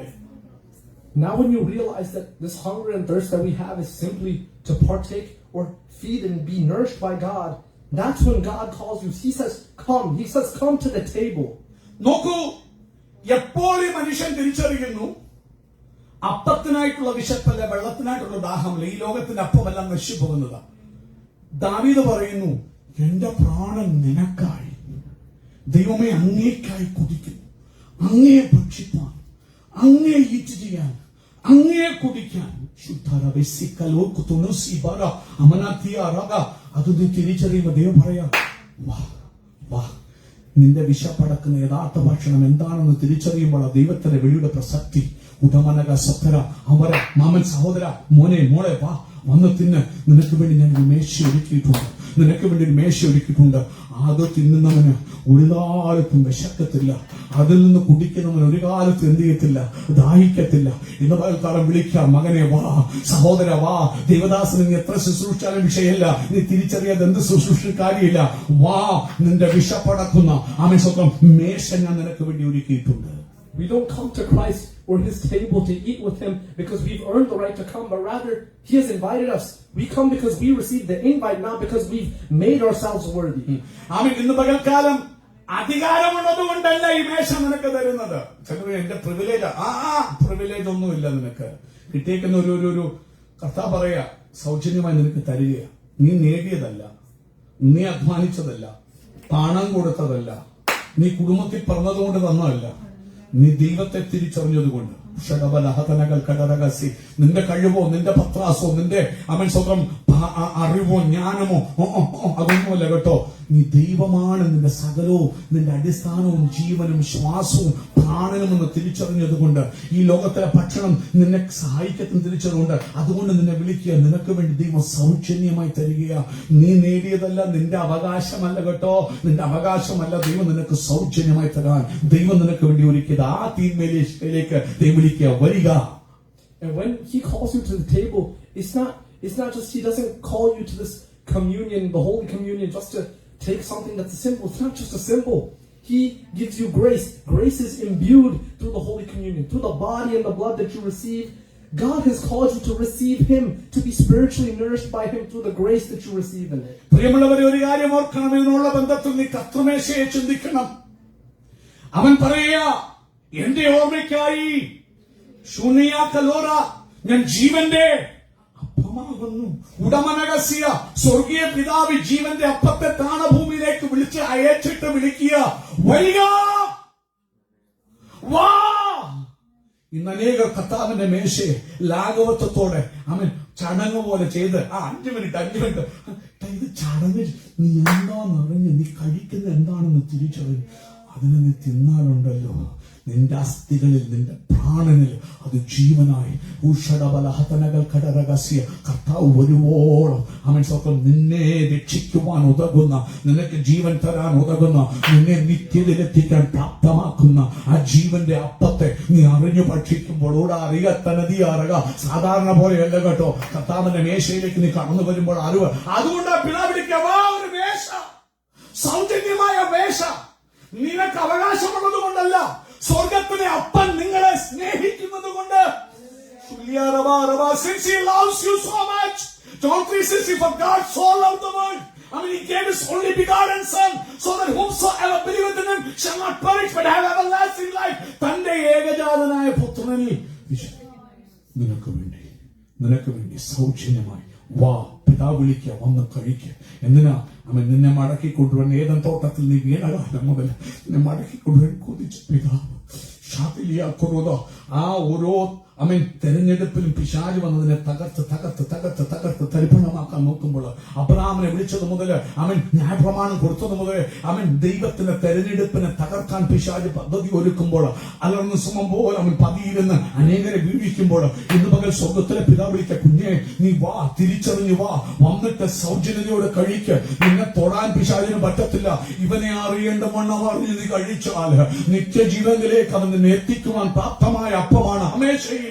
Now when you realize that this hunger and thirst that we have is simply to partake or feed and be nourished by God, that's when God calls you. He says come. He says come to the table. നോക്കൂ, എപ്പോൾ ഈ മനുഷ്യൻ തിരിച്ചറിയുന്നു അപ്പത്തിനായിട്ടുള്ള വിശപ്പല്ല, വെള്ളത്തിനായിട്ടുള്ള ദാഹമല്ല, ഈ ലോകത്തിന്റെ അപ്പമെല്ലാം നശിച്ചു പോകുന്നതാ. ദാവീദ് പറയുന്നു, എന്റെ പ്രാണൻ നിനക്കായി, ദൈവമേ അങ്ങേക്കായി കൊതിക്കുന്നു, അങ്ങയെ ഭക്ഷിക്കാൻ, അങ്ങയെ ഈറ്റ് ചെയ്യാൻ, അങ്ങയെ കുടിക്കാൻ. അത് നീ തിരിച്ചറിയുമ്പോ ദൈവം പറയാ, വാ വാ. നിന്റെ വിശപ്പടക്കുന്ന യഥാർത്ഥ ഭക്ഷണം എന്താണെന്ന് തിരിച്ചറിയുമ്പോൾ ആ ദൈവത്തിന്റെ വെളിയുടെ പ്രസക്തി ഉടമനക സത്തര അവരെ മാമൻ സഹോദര മോനെ മോളെ വാ വന്ന് തിന്ന്, നിനക്ക് വേണ്ടി ഞാൻ മേശ ഒരുക്കിയിട്ടുണ്ട്. നിനക്ക് വേണ്ടി ഒരു മേശ ഒരുക്കിയിട്ടുണ്ട്. അത് തിന്നുന്നവന് ഒരു കാലത്തും വിശക്കത്തില്ല. അതിൽ നിന്ന് കുടിക്കുന്നവൻ ഒരു കാലത്തും എന്ത് ചെയ്യത്തില്ല, ദാഹിക്കത്തില്ല. ഇന്ന് പകൽക്കാലം വിളിക്കാം, മകനെ വാ, സഹോദര വാ. ദൈവദാസന് നീ എത്ര ശുശ്രൂഷിച്ചാലും വിഷയമില്ല, നീ തിരിച്ചറിയാതെ എന്ത് ശുശ്രൂഷ കാര്യമില്ല. വാ, നിന്റെ വിശപ്പടക്കുന്ന ആമേൻ സ്വന്തം മേശ ഞാൻ നിനക്ക് വേണ്ടി ഒരുക്കിയിട്ടുണ്ട്. We don't come to Christ or His table to eat with Him because we've earned the right to come, but rather He has invited us. We come because we received the invite, not because we've made ourselves worthy. ആമേൻ. ഇന്ന് പകൽക്കാലം അധികാരമുള്ളത് കൊണ്ടല്ല ഈ മേശ നിനക്ക് തരുന്നത്. ചിലർ എന്റെ privilege, privilege ഒന്നുമില്ല നിനക്ക്. കിട്ടിയേക്കുന്ന ഒരു കർത്താവ് പറയാ, സൗജന്യമായി നിനക്ക് തരിക. നീ നേടിയതല്ല, നീ അധ്വാനിച്ചതല്ല, പണം കൊടുത്തതല്ല, നീ കുടുംബത്തിൽ പറഞ്ഞതുകൊണ്ട് തന്നതല്ല, നീ ദൈവത്തെ തിരിച്ചറിഞ്ഞതുകൊണ്ട്. നിന്റെ കഴിവോ നിന്റെ പത്രാസോ നിന്റെ അവൻ സ്വന്തം അറിവോ ജ്ഞാനമോ അതൊന്നുമല്ല കേട്ടോ. നീ ദൈവമാണ് നിന്റെ സകലവും, നിന്റെ അടിസ്ഥാനവും ജീവനും ശ്വാസവും പ്രാണനും എന്ന് തിരിച്ചറിഞ്ഞതുകൊണ്ട്, ഈ ലോകത്തിലെ ഭക്ഷണം നിന്നെ സഹായിക്കത്തും തിരിച്ചതുകൊണ്ട്, അതുകൊണ്ട് നിന്നെ വിളിക്കുക. നിനക്ക് വേണ്ടി ദൈവം സൗജന്യമായി തരികയാ. നീ നേടിയതല്ല, നിന്റെ അവകാശമല്ല കേട്ടോ, നിന്റെ അവകാശമല്ല. ദൈവം നിനക്ക് സൗജന്യമായി തരാൻ ദൈവം നിനക്ക് വേണ്ടി ഒരുക്കിയത്. ആ തീന്മേലേക്ക് ദൈവം വിളിക്കുക, വരിക. And when He calls you to the table, it's not just He doesn't call you to this communion, the Holy Communion, just to take something that's a symbol. It's not just a symbol. He gives you grace. Grace is imbued through the Holy Communion, through the body and the blood that you receive. God has called you to receive Him, to be spiritually nourished by Him through the grace that you receive in it. പ്രിയമുള്ളവരെ, ഒരു കാര്യം ഓർക്കണം, ഇതിനുള്ള ബന്ധത്തിൽ നീ കർത്തൃമേശയെ ചിന്തിക്കണം. അവൻ പറയുക, എന്റെ ഓർമ്മയ്ക്കായി ശൂന്യാക്കലോറ ഞാൻ ജീവന്റെ അപ്പമാകുന്നു. ഉടമനകസിയ സ്വർഗീയ പിതാവ് ജീവന്റെ അപ്പത്തെ താണഭൂമിയിലേക്ക് വിളിച്ച് അയച്ചിട്ട് വിളിക്കുക, വരിക, വാ. ഇന്ന് അനേക കർത്താവിന്റെ മേശയെ ലാഘവത്വത്തോടെ അവൻ ചടങ്ങ് പോലെ ചെയ്ത് 5 മിനിറ്റ് ഇത് ചടങ്ങ്. നീ എന്താണെന്നറിഞ്ഞ്, നീ കഴിക്കുന്ന എന്താണെന്ന് തിരിച്ചറിഞ്ഞ് അതിനെ നീ തിന്നാലുണ്ടല്ലോ, നിന്റെ അസ്ഥികളിൽ നിന്റെ പ്രാണനിൽ അത് ജീവനായി കർത്താവ് വരുവോളം അവൻ സ്വന്തം നിന്നെ രക്ഷിക്കുവാൻ ഉതകുന്ന, നിനക്ക് ജീവൻ തരാൻ ഉതകുന്ന, നിന്നെ നിത്യതയിലെത്തിക്കാൻ പ്രാപ്തമാക്കുന്ന ആ ജീവന്റെ അപ്പത്തെ നീ അറിഞ്ഞു ഭക്ഷിക്കുമ്പോൾ അറിയത്തനതിയാറുക. സാധാരണ പോലെയല്ല കേട്ടോ. കർത്താവിന്റെ മേശയിലേക്ക് നീ കടന്നു വരുമ്പോൾ അറിവ്. അതുകൊണ്ട് പിതാവിളിക്കുക, ഒരു മേശ, സൗജന്യമായ മേശ. നിനക്ക് അവകാശമുള്ളത് കൊണ്ടല്ല, സ്വർഗത്തിലെ അപ്പൻ നിങ്ങളെ സ്നേഹിക്കുന്നത് കൊണ്ട്. Since He loves you so much, John 3:6, for God so loved the world, He gave His only begotten Son, so that whomsoever believeth in Him shall not perish but have everlasting life. തന്റെ ഏകജാതനായ പുത്രനിൽ നിനക്ക് വേണ്ടി സൗജന്യമായി വാ. പിതാവ് വിളിക്കുക, വന്ന് കഴിക്കുക. എന്തിനാ? അവൻ നിന്നെ മടക്കിക്കൊണ്ടുവരാൻ. ഏതൻ തോട്ടത്തിൽ നീ വീണ കാലം മുതൽ നിന്നെ മടക്കിക്കൊണ്ടുവരാൻ കൊതിച്ച പിതാവ്. ആ ഓരോ തെരഞ്ഞെടുപ്പിലും പിശാച് വന്നതിനെ തകർത്ത് തരിപ്പണമാക്കാൻ നോക്കുമ്പോൾ, അബ്രഹാമിനെ വിളിച്ചത് മുതൽ ന്യായപ്രമാണം കൊടുത്തത് മുതൽ ദൈവത്തിന്റെ തെരഞ്ഞെടുപ്പിനെ തകർക്കാൻ പിശാച് പദ്ധതി ഒരുക്കുമ്പോൾ, അലർന്ന് സുമം പോലെ പതിയിരുന്ന് അനേകരെ വീഴിക്കുമ്പോൾ, ഇന്ന് പകൽ സ്വർഗത്തിലെ പിതാവ് വിളിക്ക, കുഞ്ഞെ നീ വാ, തിരിച്ചറിഞ്ഞു വാ, വന്നിട്ട് സൗജന്യതയോടെ കഴിക്ക്. നിന്നെ തൊടാൻ പിശാചിന് പറ്റത്തില്ല. ഇവനെ അറിയേണ്ട വണ്ണം അറിഞ്ഞ് നീ കഴിച്ചാൽ നിത്യജീവനിലേക്ക് അവൻ നിന്നെ എത്തിക്കുവാൻ പ്രാപ്തമായ അപ്പമാണ് ഹമേശയിലേക്ക്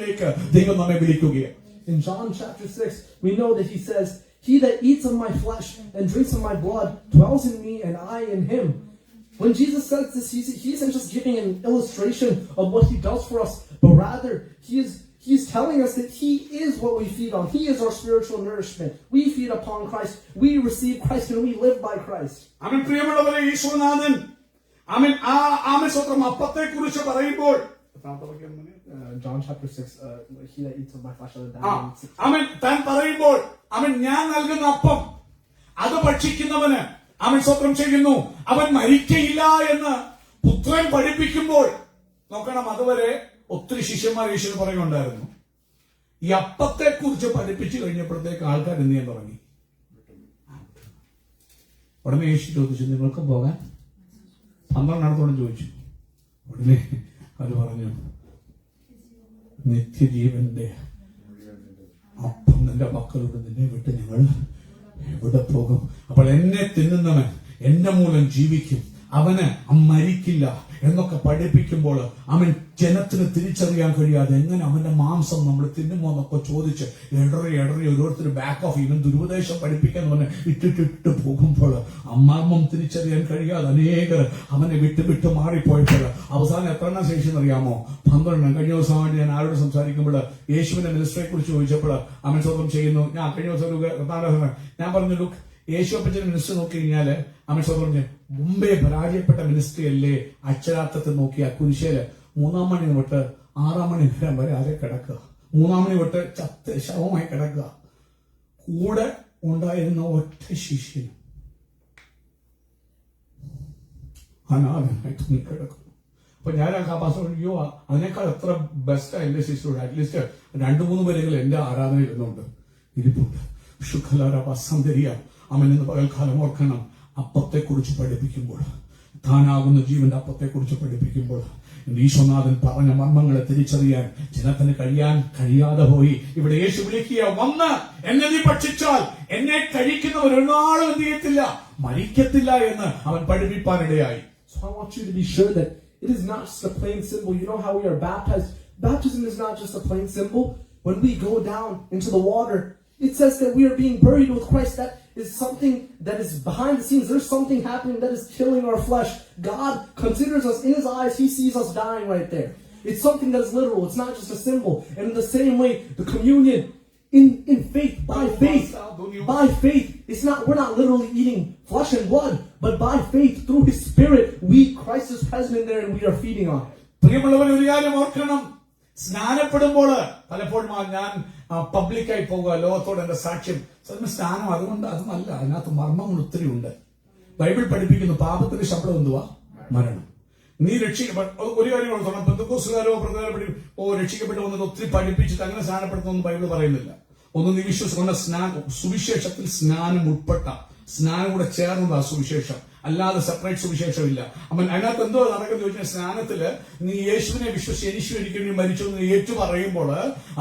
ദൈവം നമ്മെ വിളിക്കുകയാണ്. In John chapter 6, we know that He says, "He that eats of my flesh and drinks of my blood dwells in me and I in him." When Jesus says this, he isn't just giving an illustration of what He does for us, but rather He is telling us that He is what we feed on. He is our spiritual nourishment. We feed upon Christ. We receive Christ and we live by Christ. ആമേൻ. പ്രിയമുള്ളവരെ, ഈശോനാഥൻ സ്വന്തം അപ്പത്തെ കുറിച്ച് പറയുമ്പോൾ John chapter 6, he that eats of my flesh shall die. താൻ പറയുമ്പോൾ ഞാൻ നൽകുന്ന അപ്പം അത് ഭക്ഷിക്കുന്നവന് സ്വന്തം ചെയ്യുന്നു, അവൻ മരിക്കയില്ല എന്ന് പുത്രൻ പഠിപ്പിക്കുമ്പോൾ നോക്കണം. അതുവരെ ഒത്തിരി ശിഷ്യന്മാർ യേശുവിന് പറയുണ്ടായിരുന്നു. ഈ അപ്പത്തെ കുറിച്ച് പഠിപ്പിച്ചു കഴിഞ്ഞപ്പോഴത്തേക്ക് ആൾക്കാർ എന്ത് ചെയ്യാൻ തുടങ്ങി. ഉടനെ യേശു ചോദിച്ചു, നിങ്ങൾക്ക് പോകാൻ 12 ചോദിച്ചു. ഉടനെ അവർ പറഞ്ഞു, നിത്യജീവന്റെ അപ്പം നിന്റെ മക്കളോട് നിന്നെ വിട്ട് ഞങ്ങൾ എവിടെ പോകും? അപ്പോൾ എന്നെ തിന്നുന്നവൻ എന്റെ മൂലം ജീവിക്കും, അവന് മരിക്കില്ല എന്നൊക്കെ പഠിപ്പിക്കുമ്പോൾ അവൻ ജനത്തിന് തിരിച്ചറിയാൻ കഴിയാതെ എങ്ങനെ അവന്റെ മാംസം നമ്മൾ തിന്നുമോ എന്നൊക്കെ ചോദിച്ച് ഇടറി ഓരോരുത്തർ ബാക്ക് ഓഫ് ഇവൻ ദുരുപദേശം പഠിപ്പിക്കാൻ പറഞ്ഞ് ഇട്ടിട്ട് പോകുമ്പോൾ അമ്മാമ്മം തിരിച്ചറിയാൻ കഴിയാതെ അനേകർ അവനെ വിട്ട് മാറിപ്പോയപ്പോൾ അവസാനം എത്രണ്ണം ശേഷിയെന്നറിയാമോ? 12. കഴിഞ്ഞ ദിവസമായിട്ട് ഞാൻ ആരോട് സംസാരിക്കുമ്പോൾ യേശുവിന്റെ മിനിസ്റ്ററെ കുറിച്ച് ചോദിച്ചപ്പോൾ അവൻ സ്വന്തം ചെയ്യുന്നു. ഞാൻ കഴിഞ്ഞ ദിവസം ഞാൻ പറഞ്ഞു, ലുക്ക്, യേശു അപ്പച്ചൻ മിനിസ്റ്റർ നോക്കി കഴിഞ്ഞാല് അവൻ പറഞ്ഞു, മുമ്പേ പരാജയപ്പെട്ട മിനിസ്ട്രി അല്ലേ അക്ഷരാർത്ഥത്തെ നോക്കി ആ കുരിശേല് 3 മണി തൊട്ട് 6 മണി വരെ ആരെ കിടക്കുക, 3 മണി തൊട്ട് ചത്ത് ശവമായി കിടക്കുക. കൂടെ ഉണ്ടായിരുന്ന ഒറ്റ ശിഷ്യനും അനാഥനായി തൂങ്ങിക്കിടക്കുന്നു. അപ്പൊ ഞാൻ ആ കാപ്പാസോ അതിനേക്കാൾ എത്ര ബെസ്റ്റ് എന്റെ ശിഷ്യരോട് അറ്റ്ലീസ്റ്റ് 2-3 പേരെങ്കിലും എന്റെ ആരാധന ഇരുന്നുണ്ട് ഇരിപ്പുണ്ട്. ശുഖലാരാസന്തരിയ അവൻ ഇന്ന് പകൽക്കാലം ഓർക്കണം, അപ്പത്തെക്കുറിച്ച് പഠിപ്പിക്കുമ്പോൾ, താനാകുന്ന ജീവന്റെ അപ്പത്തെക്കുറിച്ച് പഠിപ്പിക്കുമ്പോൾ ഈശോനാഥൻ പറഞ്ഞ മർമ്മങ്ങളെ തിരിച്ചറിയാൻ ജനത്തിന് കഴിയാതെ പോയി. ഇവിടെ യേശു വിളിക്കുക, വന്ന് എന്നെ നീ ഭക്ഷിച്ചാൽ എന്നെ കഴിക്കുന്നവർ ഒരാളും എന്ത് ചെയ്യത്തില്ല, മരിക്കത്തില്ല എന്ന് അവൻ പഠിപ്പിക്കാനിടയായി. So I want you to be sure that it is not just a plain symbol. You know how we are baptized? Baptism is not just a plain symbol. When we go down into the water, it says that we are being buried with Christ. That is something that is behind the scenes. There's something happening that is killing our flesh. God considers us in His eyes. He sees us dying right there. It's something that is literal. It's not just a symbol. And in the same way, the communion, in faith, by faith, it's not, we're not literally eating flesh and blood, but by faith, through His Spirit, Christ is present in there and we are feeding on it. പ്രിയമുള്ളവർ, ഒരു കാര്യം ഓർക്കണം, സ്നാനപ്പെടുമ്പോൾ പലപ്പോഴും ഞാൻ പബ്ലിക്കായി പോകുക, ലോകത്തോട് എന്റെ സാക്ഷ്യം, സ്നാനം അതുകൊണ്ട് അതൊന്നല്ല, അതിനകത്ത് മർമ്മങ്ങൾ ഒത്തിരി ഉണ്ട്. ബൈബിൾ പഠിപ്പിക്കുന്നു, പാപത്തിന്റെ ശമ്പളം എന്തുവാ? മരണം. നീ ഒരു കാര്യം ഓർത്തോണം, പെന്തക്കോസ്തുകാരോ രക്ഷിക്കപ്പെട്ടു വന്നിട്ട് ഒത്തിരി പഠിപ്പിച്ചിട്ട് അങ്ങനെ സ്നാനപ്പെടുത്തുമെന്ന് ബൈബിൾ പറയുന്നില്ല. ഒന്ന് നീ വിശ്വസിക്കുന്ന സുവിശേഷത്തിൽ സ്നാനം ഉൾപ്പെട്ട, സ്നാനം കൂടെ ചേർന്നതാ സുവിശേഷം, അല്ലാതെ സെപ്പറേറ്റ് സുവിശേഷമില്ല. അവൻ അതിനകത്ത് എന്തോ നടക്കുന്ന ചോദിച്ചാൽ, സ്നാനത്തില് നീ യേശുവിനെ വിശ്വസിച്ച് യേശു എനിക്ക് വേണ്ടി മരിച്ചു എന്ന് ഏറ്റു പറയുമ്പോൾ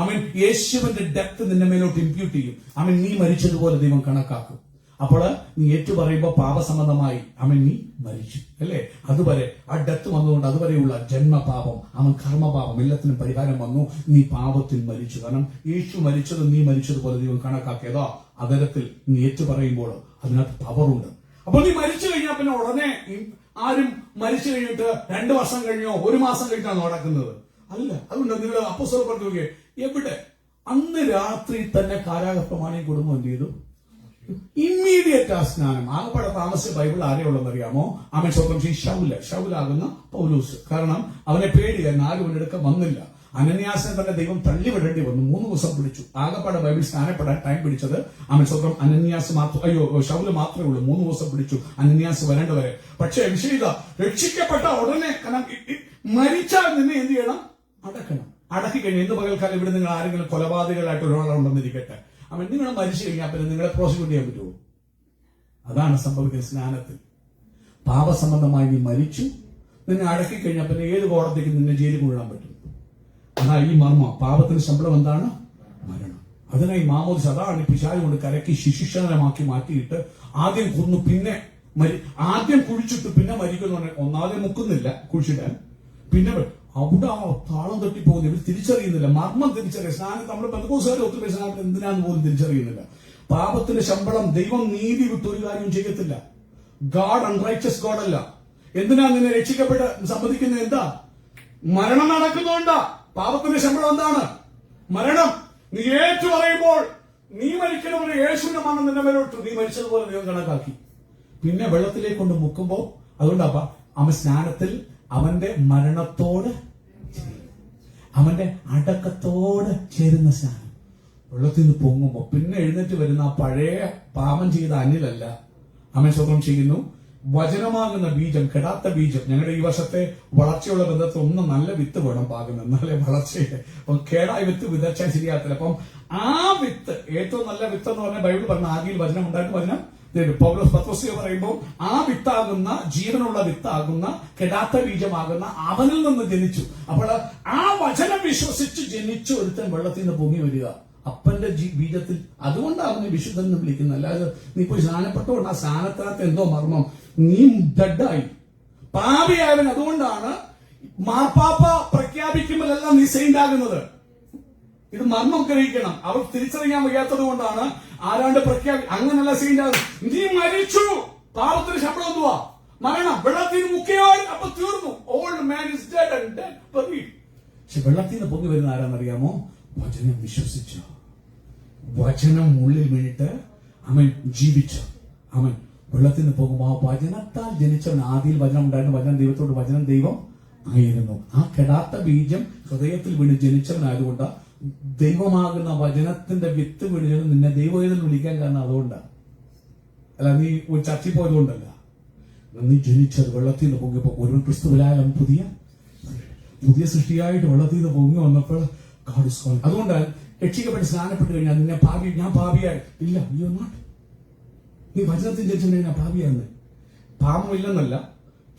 അവൻ യേശുവിന്റെ ഡെത്ത് നിന്റെ മേലോട്ട് ഇമ്പ്യൂട്ട് ചെയ്യും. അവൻ നീ മരിച്ചതുപോലെ ദൈവം കണക്കാക്കും. അപ്പോൾ നീ ഏറ്റു പറയുമ്പോൾ പാപസംബന്ധമായി അവൻ നീ മരിച്ചു അല്ലേ? അതുവരെ ആ ഡെത്ത് വന്നുകൊണ്ട് അതുവരെയുള്ള ജന്മപാപം, അവൻ കർമ്മപാപം, എല്ലാത്തിനും പരിഹാരം വന്നു. നീ പാപത്തിൽ മരിച്ചു. കാരണം യേശു മരിച്ചത് നീ മരിച്ചതുപോലെ ദൈവം കണക്കാക്കിയതോ അതരത്തിൽ നീ ഏറ്റു പറയുമ്പോൾ അതിനകത്ത് പവറുണ്ട്. അപ്പോൾ നീ മരിച്ചു കഴിഞ്ഞാൽ പിന്നെ ഉടനെ ആരും മരിച്ചു കഴിഞ്ഞിട്ട് 2 വർഷം കഴിഞ്ഞോ 1 മാസം കഴിഞ്ഞാണ് നടക്കുന്നത് അല്ല. അതുകൊണ്ട് നിങ്ങൾ അപ്പോസ്തലർ പറഞ്ഞു, എവിടെ അന്ന് രാത്രി തന്നെ കാരാഗ്രഹപ്രമാണിയും കുടുംബം എന്ത് ചെയ്തു? ഇമ്മീഡിയറ്റ് ആ സ്നാനം. ആകപ്പാടെ താമസിച്ച ബൈബിൾ ആരെയുള്ളതെന്ന് അറിയാമോ? അവൻ സ്വന്തം ഷൗലാകുന്ന പൗലൂസ്. കാരണം അവനെ പേടിയായിരുന്നു, ആരും അവനെടുക്കാൻ വന്നില്ല. അനന്യാസിനെ തന്നെ ദൈവം തള്ളിവിടേണ്ടി വന്നു, 3 ദിവസം പിടിച്ചു. ആകപ്പാടെ ബൈബിൾ സ്നാനപ്പെടാൻ ടൈം പിടിച്ചത് അവൻ സ്വന്തം ഷൗല് മാത്രമേ ഉള്ളൂ. 3 ദിവസം പിടിച്ചു അനന്യാസ് വരേണ്ടവരെ. പക്ഷേ വിഷയിത രക്ഷിക്കപ്പെട്ട ഉടനെ, കാരണം മരിച്ചാൽ നിന്നെ എന്ത് ചെയ്യണം? അടക്കണം. അടക്കി കഴിഞ്ഞ് എന്ത് പകൽക്കാലം ഇവിടെ നിങ്ങൾ ആരെങ്കിലും കൊലപാതകളായിട്ട് ഒരാളുണ്ടെന്നിരിക്കട്ടെ, അവൻ നിങ്ങൾ മരിച്ചു കഴിഞ്ഞാൽ പിന്നെ നിങ്ങളെ പ്രോസിക്യൂട്ട് ചെയ്യാൻ പറ്റുമോ? അതാണ് സംഭവിക്കുന്നത് സ്നാനത്തിൽ. പാപസംബന്ധമായി നീ മരിച്ചു, നിന്നെ അടക്കി കഴിഞ്ഞാൽ പിന്നെ ഏത് കോടതിക്ക് നിന്നെ ജയിലിൽ കൊള്ളാൻ പറ്റും? അതാ ഈ മർമ്മം. പാപത്തിന് ശമ്പളം എന്താണ്? മരണം. അതിനായി മാമോദിസ, അതാണ് പിശാച് കൊണ്ട് കരക്കി ശിശുശാലമാക്കി മാറ്റിയിട്ട് ആദ്യം കൊന്നു, പിന്നെ ആദ്യം കുഴിച്ചിട്ട് പിന്നെ മരിക്കുന്നു. ഒന്നാദ്യം മുക്കുന്നില്ല കുഴിച്ചിടാൻ, പിന്നെ അവിടെ താളം തട്ടിപ്പോകുന്നു. ഇവർ തിരിച്ചറിയുന്നില്ല, മർമ്മം തിരിച്ചറിയ. സ്നാനം നമ്മൾ പെന്തക്കോസ്തുകാരെ ഒത്തിരി സ്നാനം എന്തിനാന്ന് പോലും തിരിച്ചറിയുന്നില്ല. പാപത്തിന്റെ ശമ്പളം, ദൈവം നീതി വിട്ട് ഒരു കാര്യം ചെയ്യത്തില്ല. ഗാഡ് അൺറൈച്ചസ് ഗോഡ് അല്ല. എന്തിനാ നിന്നെ രക്ഷിക്കപ്പെട്ട് സമ്മതിക്കുന്നത്? എന്താ? മരണം നടക്കുന്നുണ്ടാ. പാപത്തിന്റെ ശമ്പളം എന്താണ്? മരണം. നീ ഏറ്റു പറയുമ്പോൾ നീ മരിക്കണമെന്ന് യേശുവിന്റെ മരണം നിന്റെ മേലോട്ട് നീ മരിച്ചതുപോലെ ദൈവം കണക്കാക്കി. പിന്നെ വെള്ളത്തിലേക്ക് കൊണ്ട് മുക്കുമ്പോ, അതുകൊണ്ടാ അവൻ സ്നാനത്തിൽ അവന്റെ മരണത്തോട്, അവന്റെ അടക്കത്തോട് ചേരുന്ന സ്നാനം. വെള്ളത്തിൽ നിന്ന് പൊങ്ങുമ്പോ പിന്നെ എഴുന്നേറ്റ് വരുന്ന ആ പഴയ പാപം ചെയ്ത അനിലല്ല. അവൻ സ്വന്തം ചെയ്യുന്നു. വചനമാകുന്ന ബീജം, കെടാത്ത ബീജം. ഞങ്ങളുടെ ഈ വർഷത്തെ വളർച്ചയുള്ള ബന്ധത്തിൽ ഒന്ന് നല്ല വിത്ത് വേണം പാകുന്നത്, എന്നാലേ വളർച്ചയുടെ. അപ്പം കേടായ വിത്ത് വിതച്ചാൽ ശരിയാകത്തില്ല. അപ്പം ആ വിത്ത്, ഏറ്റവും നല്ല വിത്ത് എന്ന് പറഞ്ഞാൽ ബൈബിൾ പറഞ്ഞ ആദിയിൽ വചനം ഉണ്ടായിട്ട് വചനം പൗലോസ് പത്രോസ് പറയുമ്പോൾ ആ വിത്താകുന്ന, ജീവനുള്ള വിത്താകുന്ന, കെടാത്ത ബീജമാകുന്ന അവനിൽ നിന്ന് ജനിച്ചു. അപ്പോൾ ആ വചനം വിശ്വസിച്ച് ജനിച്ചു ഒരുത്തൻ വെള്ളത്തിൽ നിന്ന് പൊങ്ങി വരിക. അപ്പന്റെ ബീജത്തിൽ. അതുകൊണ്ടാണ് അവനെ വിശുദ്ധൻ എന്ന് വിളിക്കുന്നത്. അല്ലാതെ നീ പോയി സ്നാനപ്പെട്ടോണ്ട് ആ സ്ഥാനത്തിനകത്ത് എന്തോ മർമ്മം, നീ ഡെഡായി പാപിയായവൻ. അതുകൊണ്ടാണ് മാർപ്പാപ്പ പ്രഖ്യാപിക്കുമ്പോഴെല്ലാം നീ സെയിന്റ് ആകുന്നത്. ഇത് മർമ്മം ഗ്രഹിക്കണം. അവർ തിരിച്ചറിയാൻ വയ്യാത്തത് കൊണ്ടാണ് ആരാണ്ട് അങ്ങനെയല്ല സെയിന്റ് ആകുന്നത്. നീ മരിച്ചു, പാപത്തിന് ശമ്പളം എന്തുവാ? മരണം. വെള്ളത്തിൽ മുക്കിയോ അപ്പൊ തീർന്നു. Old man is dead and dead buried. പക്ഷെ വെള്ളത്തിൽ നിന്ന് പൊങ്ങി വരുന്ന ആരാന്നറിയാമോ? വചനം വിശ്വസിച്ചു, വചനം ഉള്ളിൽ വീണിട്ട് അവൻ ജീവിച്ചു. അവൻ വെള്ളത്തിൽ നിന്ന് പോകുമ്പോൾ ആ വചനത്താൽ ജനിച്ചവൻ. ആദിയിൽ വചനം ഉണ്ടായിരുന്നു, വചനം ദൈവത്തോട്, വചനം ദൈവം ആയിരുന്നു. ആ കെടാത്ത ബീജം ഹൃദയത്തിൽ വീണ് ജനിച്ചവനായതുകൊണ്ട് ദൈവമാകുന്ന വചനത്തിന്റെ വിത്ത് വീണ് നിന്നെ ദൈവവേദന വിളിക്കാൻ കാരണം അതുകൊണ്ടാണ്. അല്ല നീ ഒരു ചർച്ചയിൽ പോയതുകൊണ്ടല്ല. നീ ജനിച്ചത് വെള്ളത്തിൽ നിന്ന് പൊങ്ങിയപ്പോ ഒരു ക്രിസ്തുവിലായാലും പുതിയ സൃഷ്ടിയായിട്ട് വെള്ളത്തിൽ നിന്ന് പൊങ്ങി വന്നപ്പോൾ God is calling. അതുകൊണ്ട് രക്ഷിക്കപ്പെട്ട് സ്നാനപ്പെട്ട് കഴിഞ്ഞാൽ നിന്നെ ഞാൻ പാപിയായി ഇല്ല. You not. നീ വചനത്തിൽ ജനിച്ചു കഴിഞ്ഞാൽ പാപിയാന്ന്. പാപമില്ലെന്നല്ല,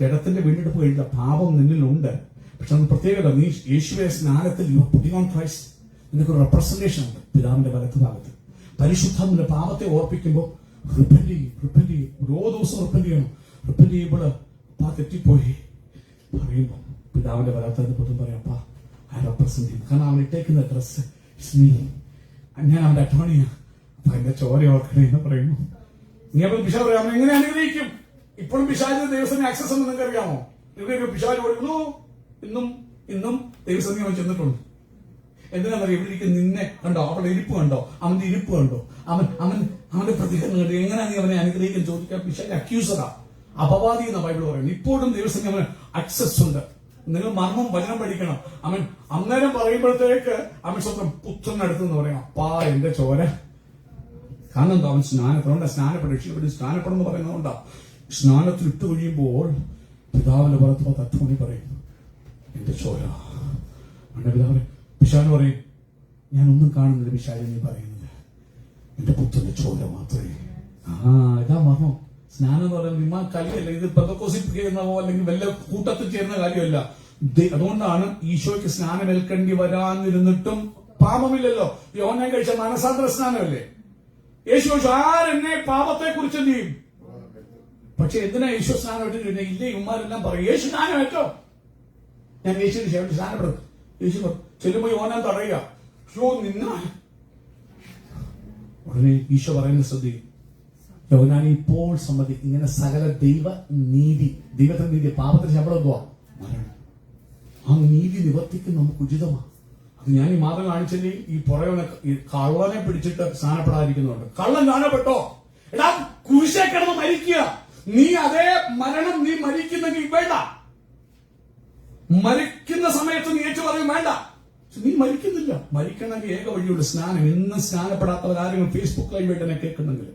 ജഡത്തിന്റെ വീണ്ടെടുപ്പ് കഴിഞ്ഞ പാപം നിന്നിലുണ്ട്. പക്ഷെ അത് പ്രത്യേകത, നീ യേശുവെ സ്നാനത്തിൽ you are putting on Christ. നിനക്കൊരു റെപ്രസെന്റേഷൻ ഉണ്ട് പിതാവിന്റെ വലത്ത് ഭാഗത്ത്. പരിശുദ്ധന്റെ പാപത്തെ ഓർപ്പിക്കുമ്പോൾ റിപ്പന്റ് ചെയ്യും. ഓരോ ദിവസവും റിപ്പന്റ് ചെയ്യണം. റിപ്പന്റ് ചെയ്യുമ്പോൾ തെറ്റിപ്പോയി പറയുമ്പോൾ പിതാവിന്റെ വലത്ത് പൊതും പറയാം, അപ്പാ I represent him. കാരണം അവൻ ഇട്ടേക്കുന്ന ഡ്രസ് ഞാൻ അവന്റെ അറ്റോണിയാ. അപ്പൊ എന്റെ ചോര ഓർക്കണേന്ന് പറയുന്നു. നീ അപ്പോൾ പിശാച് പറയാം അവൻ എങ്ങനെ അനുഗ്രഹിക്കും? ഇപ്പോഴും പിശാചിന് ദൈവസേന ആക്സസ് എന്ന് നിങ്ങൾക്ക് അറിയാമോ? നിങ്ങൾക്ക് പിശാച് കൊടുക്കുന്നു. ഇന്നും ദൈവസേന അവൻ ചെന്നിട്ടുണ്ട്. എന്തിനാണെന്നറിയാം? ഇവിടെ ഇരിക്കും നിന്നെ കണ്ടോ, അവളുടെ ഇരിപ്പ് കണ്ടോ, അവന്റെ ഇരിപ്പ് കണ്ടോ, അവന്റെ പ്രതികരണം കണ്ടോ, എങ്ങനെയാ നീ അവനെ അനുഗ്രഹിക്കാൻ ചോദിക്കാൻ? പിശാച് അക്യൂസറാ, അപവാദി എന്ന ബൈബിൾ പറയുന്നു. ഇപ്പോഴും ദൈവസേന അവന് ആക്സസ് ഉണ്ട്. നിങ്ങൾ മർമ്മം വചനം പഠിക്കണം. അവൻ അന്നേരം പറയുമ്പോഴത്തേക്ക് അവൻ സ്വന്തം പുത്രനടുത്തെന്ന് പറയാം, അപ്പാ എന്റെ ചോര. കാരണം എന്താ? അവൻ സ്നാനത്തോടെ രക്ഷപ്പെട്ട് സ്നാനപ്പെടുന്നു പറയുന്നതുകൊണ്ടാ. സ്നാനത്തിൽ ഇട്ട് കഴിയുമ്പോൾ പിതാവിന്റെ പുറത്ത് തത്വണി പറയും, എന്റെ ചോര. അവന്റെ പിതാവ് പിശാച് പറയും, ഞാനൊന്നും കാണുന്നില്ല പിശാച് നീ പറയുന്നത്, എന്റെ പുത്രന്റെ ചോര മാത്രമേ. ഇതാ മർമ്മം. സ്നാനം എന്ന് പറയുന്നത് വിമാ കളിയല്ല. ഇത് പെന്തക്കോസിൽ ചെയ്യുന്നതോ അല്ലെങ്കിൽ വല്ല കൂട്ടത്തിൽ ചെയ്യുന്ന കാര്യമല്ല. അതുകൊണ്ടാണ് ഈശോയ്ക്ക് സ്നാനം ഏൽക്കേണ്ടി വരാനിരുന്നിട്ടും പാപമില്ലല്ലോ. യോഹന്നാൻ കഴിച്ച മാനസാന്തര സ്നാനമല്ലേ? യേശു ചോദിച്ചു, ആരെന്നെ പാപത്തെ കുറിച്ച് എന്ത് ചെയ്യും? പക്ഷെ എന്തിനാ യേശു സ്നാനം ഇട്ടിട്ട് ഇല്ല? ഇവന്മാരെല്ലാം പറയും യേശു സ്നാനം ഏറ്റോ, ഞാൻ യേശുവിന് ശേഷം സ്നാനപ്പെടും. യേശു ചെല്ലുമ്പോ യോഹന്നാൻ തടയുക, നിന്ന ഉടനെ ഈശോ പറയുന്ന ശ്രദ്ധിക്കും, യോഹന്നാൻ ഇപ്പോൾ സമ്മതിക്കും. ഇങ്ങനെ സകല ദൈവത്തിന്റെ നീതി, പാപത്തിന് ശമ്പളം എന്തുവാ? മരണം. ആ നീതി നിവർത്തിക്കുന്ന നമുക്ക് ഉചിതമാണ്. അത് ഞാൻ ഈ മാതം കാണിച്ചെങ്കിൽ ഈ പുറകെ കള്ളനെ പിടിച്ചിട്ട് സ്നാനപ്പെടാതിരിക്കുന്നുണ്ട്. കള്ളൻ സ്നാനപ്പെട്ടോ, എടാ കുരിശേ കിടന്ന് മരിക്കുക. നീ അതേ മരണം നീ മരിക്കുന്നെങ്കിൽ വേണ്ട. മരിക്കുന്ന സമയത്ത് നീ ഏറ്റു പറയും വേണ്ട. നീ മരിക്കുന്നില്ല. മരിക്കണമെങ്കിൽ ഏക വഴിയുള്ള സ്നാനം. ഇന്ന് സ്നാനപ്പെടാത്തവരാരെങ്കിലും ഫേസ്ബുക്ക് ലൈവായിട്ട് എന്നെ കേൾക്കുന്നെങ്കിൽ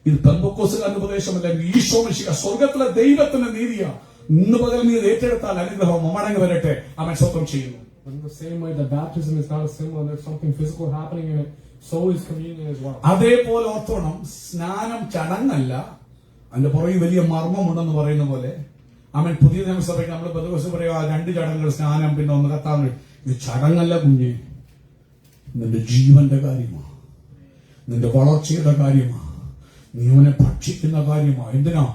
ഇത് പെന്തക്കോസ്തുകാരുടെ ഉപദേശമല്ല. ഈശോ മിശിഹ സ്വർഗത്തിലെ ദൈവത്തിന്റെ നീതിയാ. ഇന്ന് പകൽ നീ ഏറ്റെടുത്താൽ അനുഗ്രഹം മടങ്ങി വരട്ടെ. അവൻ സ്വന്തം ചെയ്യുന്നു. In the same way that baptism is not a symbol and there's something physical happening in it, so is communion as well. അതേപോലെ ഓർത്തോണം, സ്നാനം ചടങ്ങല്ല, അതിന്റെ പുറകെ വലിയ മർമ്മമുണ്ടെന്ന് പറയുന്ന പോലെ. അവൻ പുതിയ നിയമസഭയ്ക്ക് നമ്മൾ പെന്തക്കോസ്ത് പറയുക 2 ചടങ്ങുകൾ, സ്നാനം പിന്നെ 1 കത്താൻ. ഇത് ചടങ്ങല്ല കുഞ്ഞ്, നിന്റെ ജീവന്റെ കാര്യമാണ്, നിന്റെ വളർച്ചയുടെ കാര്യമാണ്, നീ അവനെ ഭക്ഷിക്കുന്ന കാര്യമാണ്. എന്തിനാ?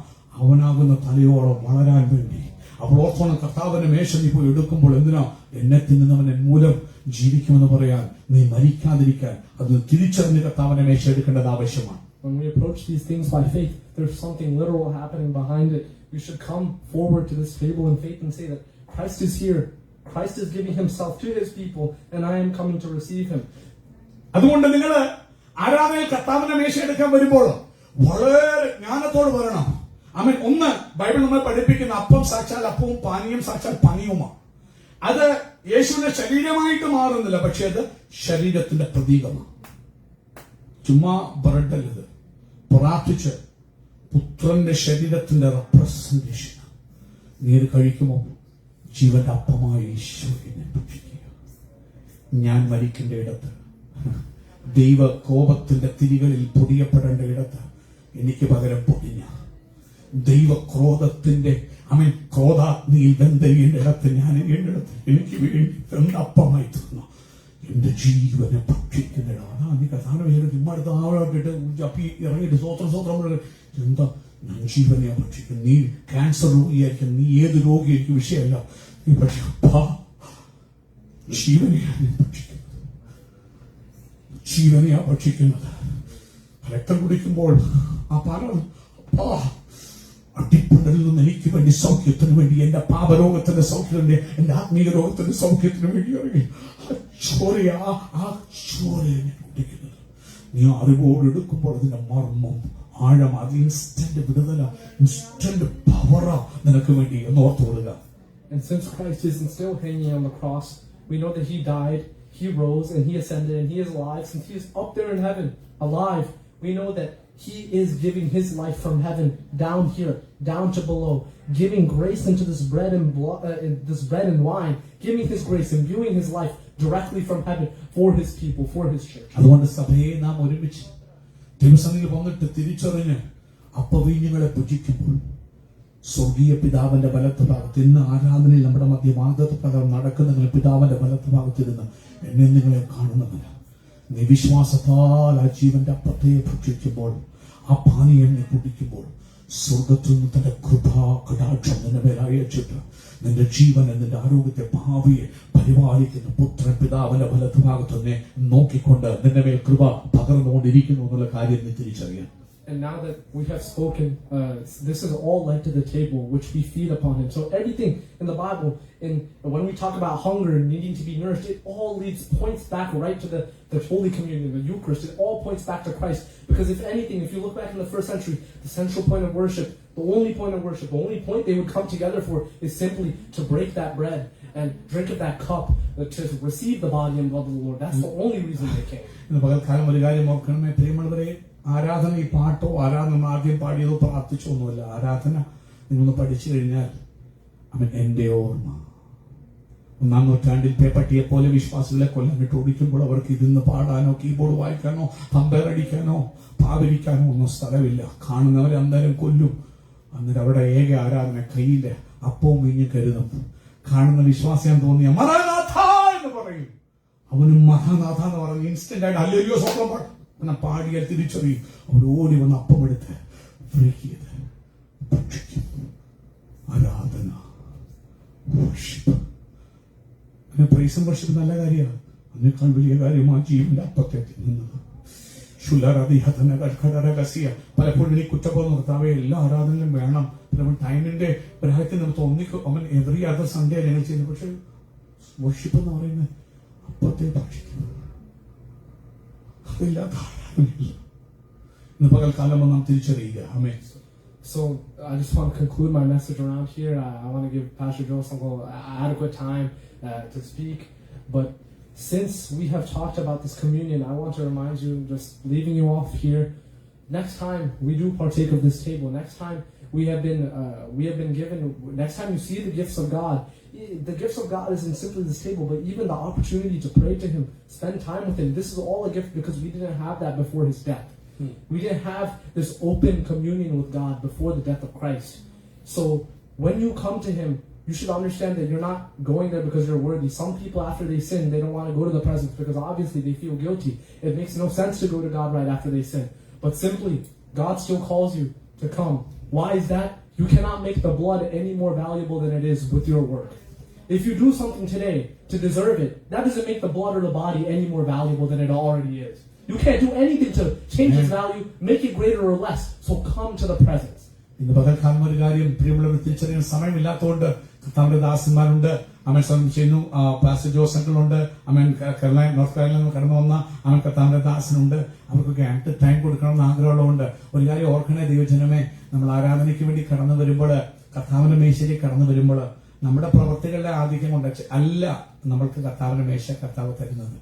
അവനാകുന്ന തലയോളം വളരാൻ വേണ്ടി. അപ്പോൾ ഓർത്തോണം, കർത്താവിന്റെ മേശ നീ പോയി എടുക്കുമ്പോൾ എന്തിനാ? എന്നെ തിന്നുന്നവൻ മൂലം ജീവിക്കുമെന്ന് പറയാൻ, നീ മരിക്കാതിരിക്കാൻ അത് തിരിച്ചറിഞ്ഞ് കർത്താവിന്റെ മേശ എടുക്കേണ്ടത് ആവശ്യമാണ്. When we approach these things by faith, there's something literal happening behind it. We should come forward to this table in faith and say that Christ is here. Christ is giving himself to his people and I am coming to receive him. അതുകൊണ്ട് നിങ്ങൾ ആരാധനയിൽ കർത്താവിന്റെ മേശ എടുക്കാൻ വരുമ്പോൾ വളരെ ജ്ഞാനത്തോട് വരണം. അവൻ ഒന്ന്, ബൈബിൾ നമ്മൾ പഠിപ്പിക്കുന്ന അപ്പം സാക്ഷാൽ അപ്പവും പാനീയം സാക്ഷാൽ പാനീയവുമാണ്. അത് യേശുവിന്റെ ശരീരമായിട്ട് മാറുന്നില്ല, പക്ഷെ അത് ശരീരത്തിന്റെ പ്രതീകമാണ്. ചുമ്മാ ബ്രെഡല്ലത്, പ്രാർത്ഥിച്ച് പുത്രന്റെ ശരീരത്തിന്റെ റെപ്രസെന്റേഷൻ. നീ ഇത് കഴിക്കുമ്പോൾ ജീവന്റെ അപ്പമായി ഈശോയെ ഭക്ഷിക്കുക. ഞാൻ മരിക്കേണ്ട ഇടത്ത്, ദൈവ കോപത്തിന്റെ തിരികളിൽ പൊടിയപ്പെടേണ്ട ഇടത്ത് എനിക്ക് പകരം പൊടിഞ്ഞ ദൈവ ക്രോധത്തിന്റെ ക്രോധാഗ്നിയിൽ വെന്തരിയുടെ ഇടത്ത് ഞാൻ ഇടത്ത് എനിക്ക് വേണ്ടി അപ്പമായി തീർന്നു. എന്റെ ജീവനെ ഭക്ഷിക്കുന്നില്ല. അതാ നീ കഥാന ചുമ്മാടുത്ത് ആവട്ടിട്ട് ചപ്പി ഇറങ്ങിയിട്ട് സ്വത്രം എന്താ, ഞാൻ ജീവനെ ഭക്ഷിക്കും. നീ ക്യാൻസർ രോഗിയായിരിക്കും, നീ ഏത് രോഗിയായിരിക്കും വിഷയമല്ല. നീ പക്ഷെ ജീവനെയാണ് ഭക്ഷിക്കുന്നത്, ജീവനെയാ ഭക്ഷിക്കുന്നത്. രക്തം കുടിക്കുമ്പോൾ ആ പാലാണ് അടിപ്പുണ്ടലിൽ നിന്ന് എനിക്ക് വേണ്ടി സൗഖ്യത്തിന് വേണ്ടി, എന്റെ പാപരോഗത്തിന്റെ സൗഖ്യത്തിന്റെ, എന്റെ ആത്മീയ രോഗത്തിന്റെ സൗഖ്യത്തിന് വേണ്ടി ഇറങ്ങി ആ ചോരയെ ഞാൻ കുടിക്കുന്നത്. നീ അറിവോട് എടുക്കുമ്പോൾ അതിന്റെ മർമ്മം ആഴം, അത് ഇൻസ്റ്റന്റ് വിടുതല, ഇൻസ്റ്റന്റ് പവറാ നിനക്ക് വേണ്ടി എന്ന് ഓർത്തു കൊള്ളുക. And since Christ isn't still hanging on the cross, we know that He died, He rose, and He ascended, and He is alive. Since He is up there in heaven, alive, we know that He is giving His life from heaven down here, down to below, giving grace into this bread and wine, giving His grace, imbuing His life directly from heaven for His people, for His church. അതുകൊണ്ട് സഭയെ നാം ഒരുമിച്ച് തിരുസന്നിധിയിൽ വന്നിട്ട് തിരിച്ചറിഞ്ഞ് അപ്പവീഞ്ഞുങ്ങളെ പൂജിക്കുമ്പോൾ സ്വർഗീയ പിതാവിന്റെ വലത്ത് ഭാഗത്ത്, ഇന്ന് ആരാധനയിൽ നമ്മുടെ മധ്യ വാഗ്ദത്തപ്രകാരം നടക്കുന്ന പിതാവിന്റെ വലത്ത് ഭാഗത്തിരുന്ന് എന്നെ നിങ്ങളെ കാണുന്നവന് നീ വിശ്വാസത്താൽ ആ ജീവന്റെ അപ്പത്തെ ഭക്ഷിക്കുമ്പോൾ, ആ പാനീയം നീ കുടിക്കുമ്പോൾ, സ്വർഗത്തിൽ നിന്ന് തന്റെ കൃപാ കടാക്ഷം നിന്റെ മേൽ അയച്ചിട്ട് നിന്റെ ജീവനെ, നിന്റെ ആരോഗ്യത്തെ, ഭാവിയെ പരിപാലിക്കുന്ന പുത്രൻ പിതാവിന്റെ വലത്ത് ഭാഗത്ത് തന്നെ നോക്കിക്കൊണ്ട് നിന്റെ മേൽ കൃപ പകർന്നുകൊണ്ടിരിക്കുന്നു എന്നുള്ള കാര്യം നീ തിരിച്ചറിയാം. And now that we have spoken, this is all led to the table, which we feed upon Him. So everything in the Bible, when we talk about hunger and needing to be nourished, it all points back right to the Holy Communion, the Eucharist. It all points back to Christ. Because if anything, if you look back in the first century, the central point of worship, the only point of worship, the only point they would come together for is simply to break that bread and drink of that cup, to receive the body and blood of the Lord. That's the only reason they came. ഇന്ന് പകൽക്കാലം ഒരു കാര്യം ഓർക്കണമേ പ്രിയമുള്ളവരെ, ആരാധന ഈ പാട്ടോ ആരാധന ആദ്യം പാടിയതോ പ്രാർത്ഥിച്ചോ ഒന്നുമല്ല. ആരാധന നിങ്ങളൊന്ന് പഠിച്ചു കഴിഞ്ഞാൽ എന്റെ ഓർമ്മ. 1-ാം നൂറ്റാണ്ടിൽ പേപ്പട്ടിയെ പോലെ വിശ്വാസികളെ കൊല്ലാനിട്ട് ഓടിക്കുമ്പോൾ അവർക്ക് ഇതിന്ന് പാടാനോ കീബോർഡ് വായിക്കാനോ അമ്പയർ അടിക്കാനോ പാവരിക്കാനോ ഒന്നും സ്ഥലമില്ല. കാണുന്നവരെ അന്നേരം കൊല്ലും. അന്നേരം അവിടെ ഏക ആരാധന കയ്യില് അപ്പവും വീഞ്ഞും കരുതും. കാണുന്ന വിശ്വാസിയാൻ തോന്നിയ മഹാനാഥ എന്ന് പറയും. അവനും മഹാനാഥ എന്ന് പറഞ്ഞ് ഇൻസ്റ്റന്റ് ആയിട്ട് അല്ലയോ സ്വപ്നം പാടും. പാടിയാൽ തിരിച്ചറിയും. അവർ ഓടി വന്ന് അപ്പമെടുത്ത് ഭക്ഷിക്കും. ആരാധന, പ്രൈസും വർഷിപ്പ് നല്ല കാര്യമാണ്. അതിനേക്കാൾ വലിയ കാര്യമാണ് ജീവന്റെ അപ്പത്തെ തിന്നുന്നത്. പലപ്പോഴും ഈ കുറ്റബോധം നിർത്താവേ എല്ലാ ആരാധനയിലും വേണം. ടൈമിന്റെ ഗ്രഹത്തിൽ നിർത്തും ഒന്നിക്കും അവൻ എവറി അതർ സൺഡേ ഞങ്ങൾ ചെയ്യുന്നത്. പക്ഷെ വർഷിപ്പ് എന്ന് പറയുന്നത് അപ്പത്തെ ഭക്ഷിക്കുന്നു. അതില്ലാത്ത ആരാധനയില്ല. ഇന്ന് പകൽക്കാലം നാം തിരിച്ചറിയുക. ആമേൻ. So I just want to conclude my message around here. I want to give Pastor Joe some adequate time to speak. But since we have talked about this communion, I want to remind you, just leaving you off here, next time we do partake of this table, next time we have been given, next time you see the gifts of God, the gifts of God isn't simply this table, but even the opportunity to pray to Him, spend time with Him. This is all a gift because we didn't have that before His death. We didn't have this open communion with God before the death of Christ. So when you come to Him, you should understand that you're not going there because you're worthy. Some people, after they sin, they don't want to go to the presence because obviously they feel guilty. It makes no sense to go to God right after they sin. But simply, God still calls you to come. Why is that? You cannot make the blood any more valuable than it is with your work. If you do something today to deserve it, that doesn't make the blood or the body any more valuable than it already is. You can't do anything to change its value, make it greater or less. So come to the presence. ഇന്ന് പകൽക്കാലം ഒരു കാര്യം പ്രിയമുള്ളവർ തിരിച്ചറിയാൻ സമയമില്ലാത്തതുകൊണ്ട് കർത്താവിന്റെ ദാസന്മാരുണ്ട്. അമൻ ചെയ്യുന്നു. Pastor Jose അങ്കിളുണ്ട്. Aman north കാരോലൈനയിൽ കടന്നു വന്ന അമൻ കർത്താവിന്റെ ദാസനുണ്ട്. അവർക്കൊക്കെ ആക്ട് ടൈം കൊടുക്കണമെന്ന് ആഗ്രഹമുള്ളതുകൊണ്ട് ഒരു കാര്യം ഓർക്കണേ ദൈവജനമേ, നമ്മൾ ആരാധനയ്ക്ക് വേണ്ടി കടന്നു വരുമ്പോൾ, കർത്താവിന്റെ മേശയിലേക്ക് കടന്നു വരുമ്പോൾ നമ്മുടെ പ്രവൃത്തികളുടെ ആധിക്യം കൊണ്ട് അല്ല നമ്മൾക്ക് കർത്താവിന്റെ മേശ കർത്താവ് തരുന്നത്.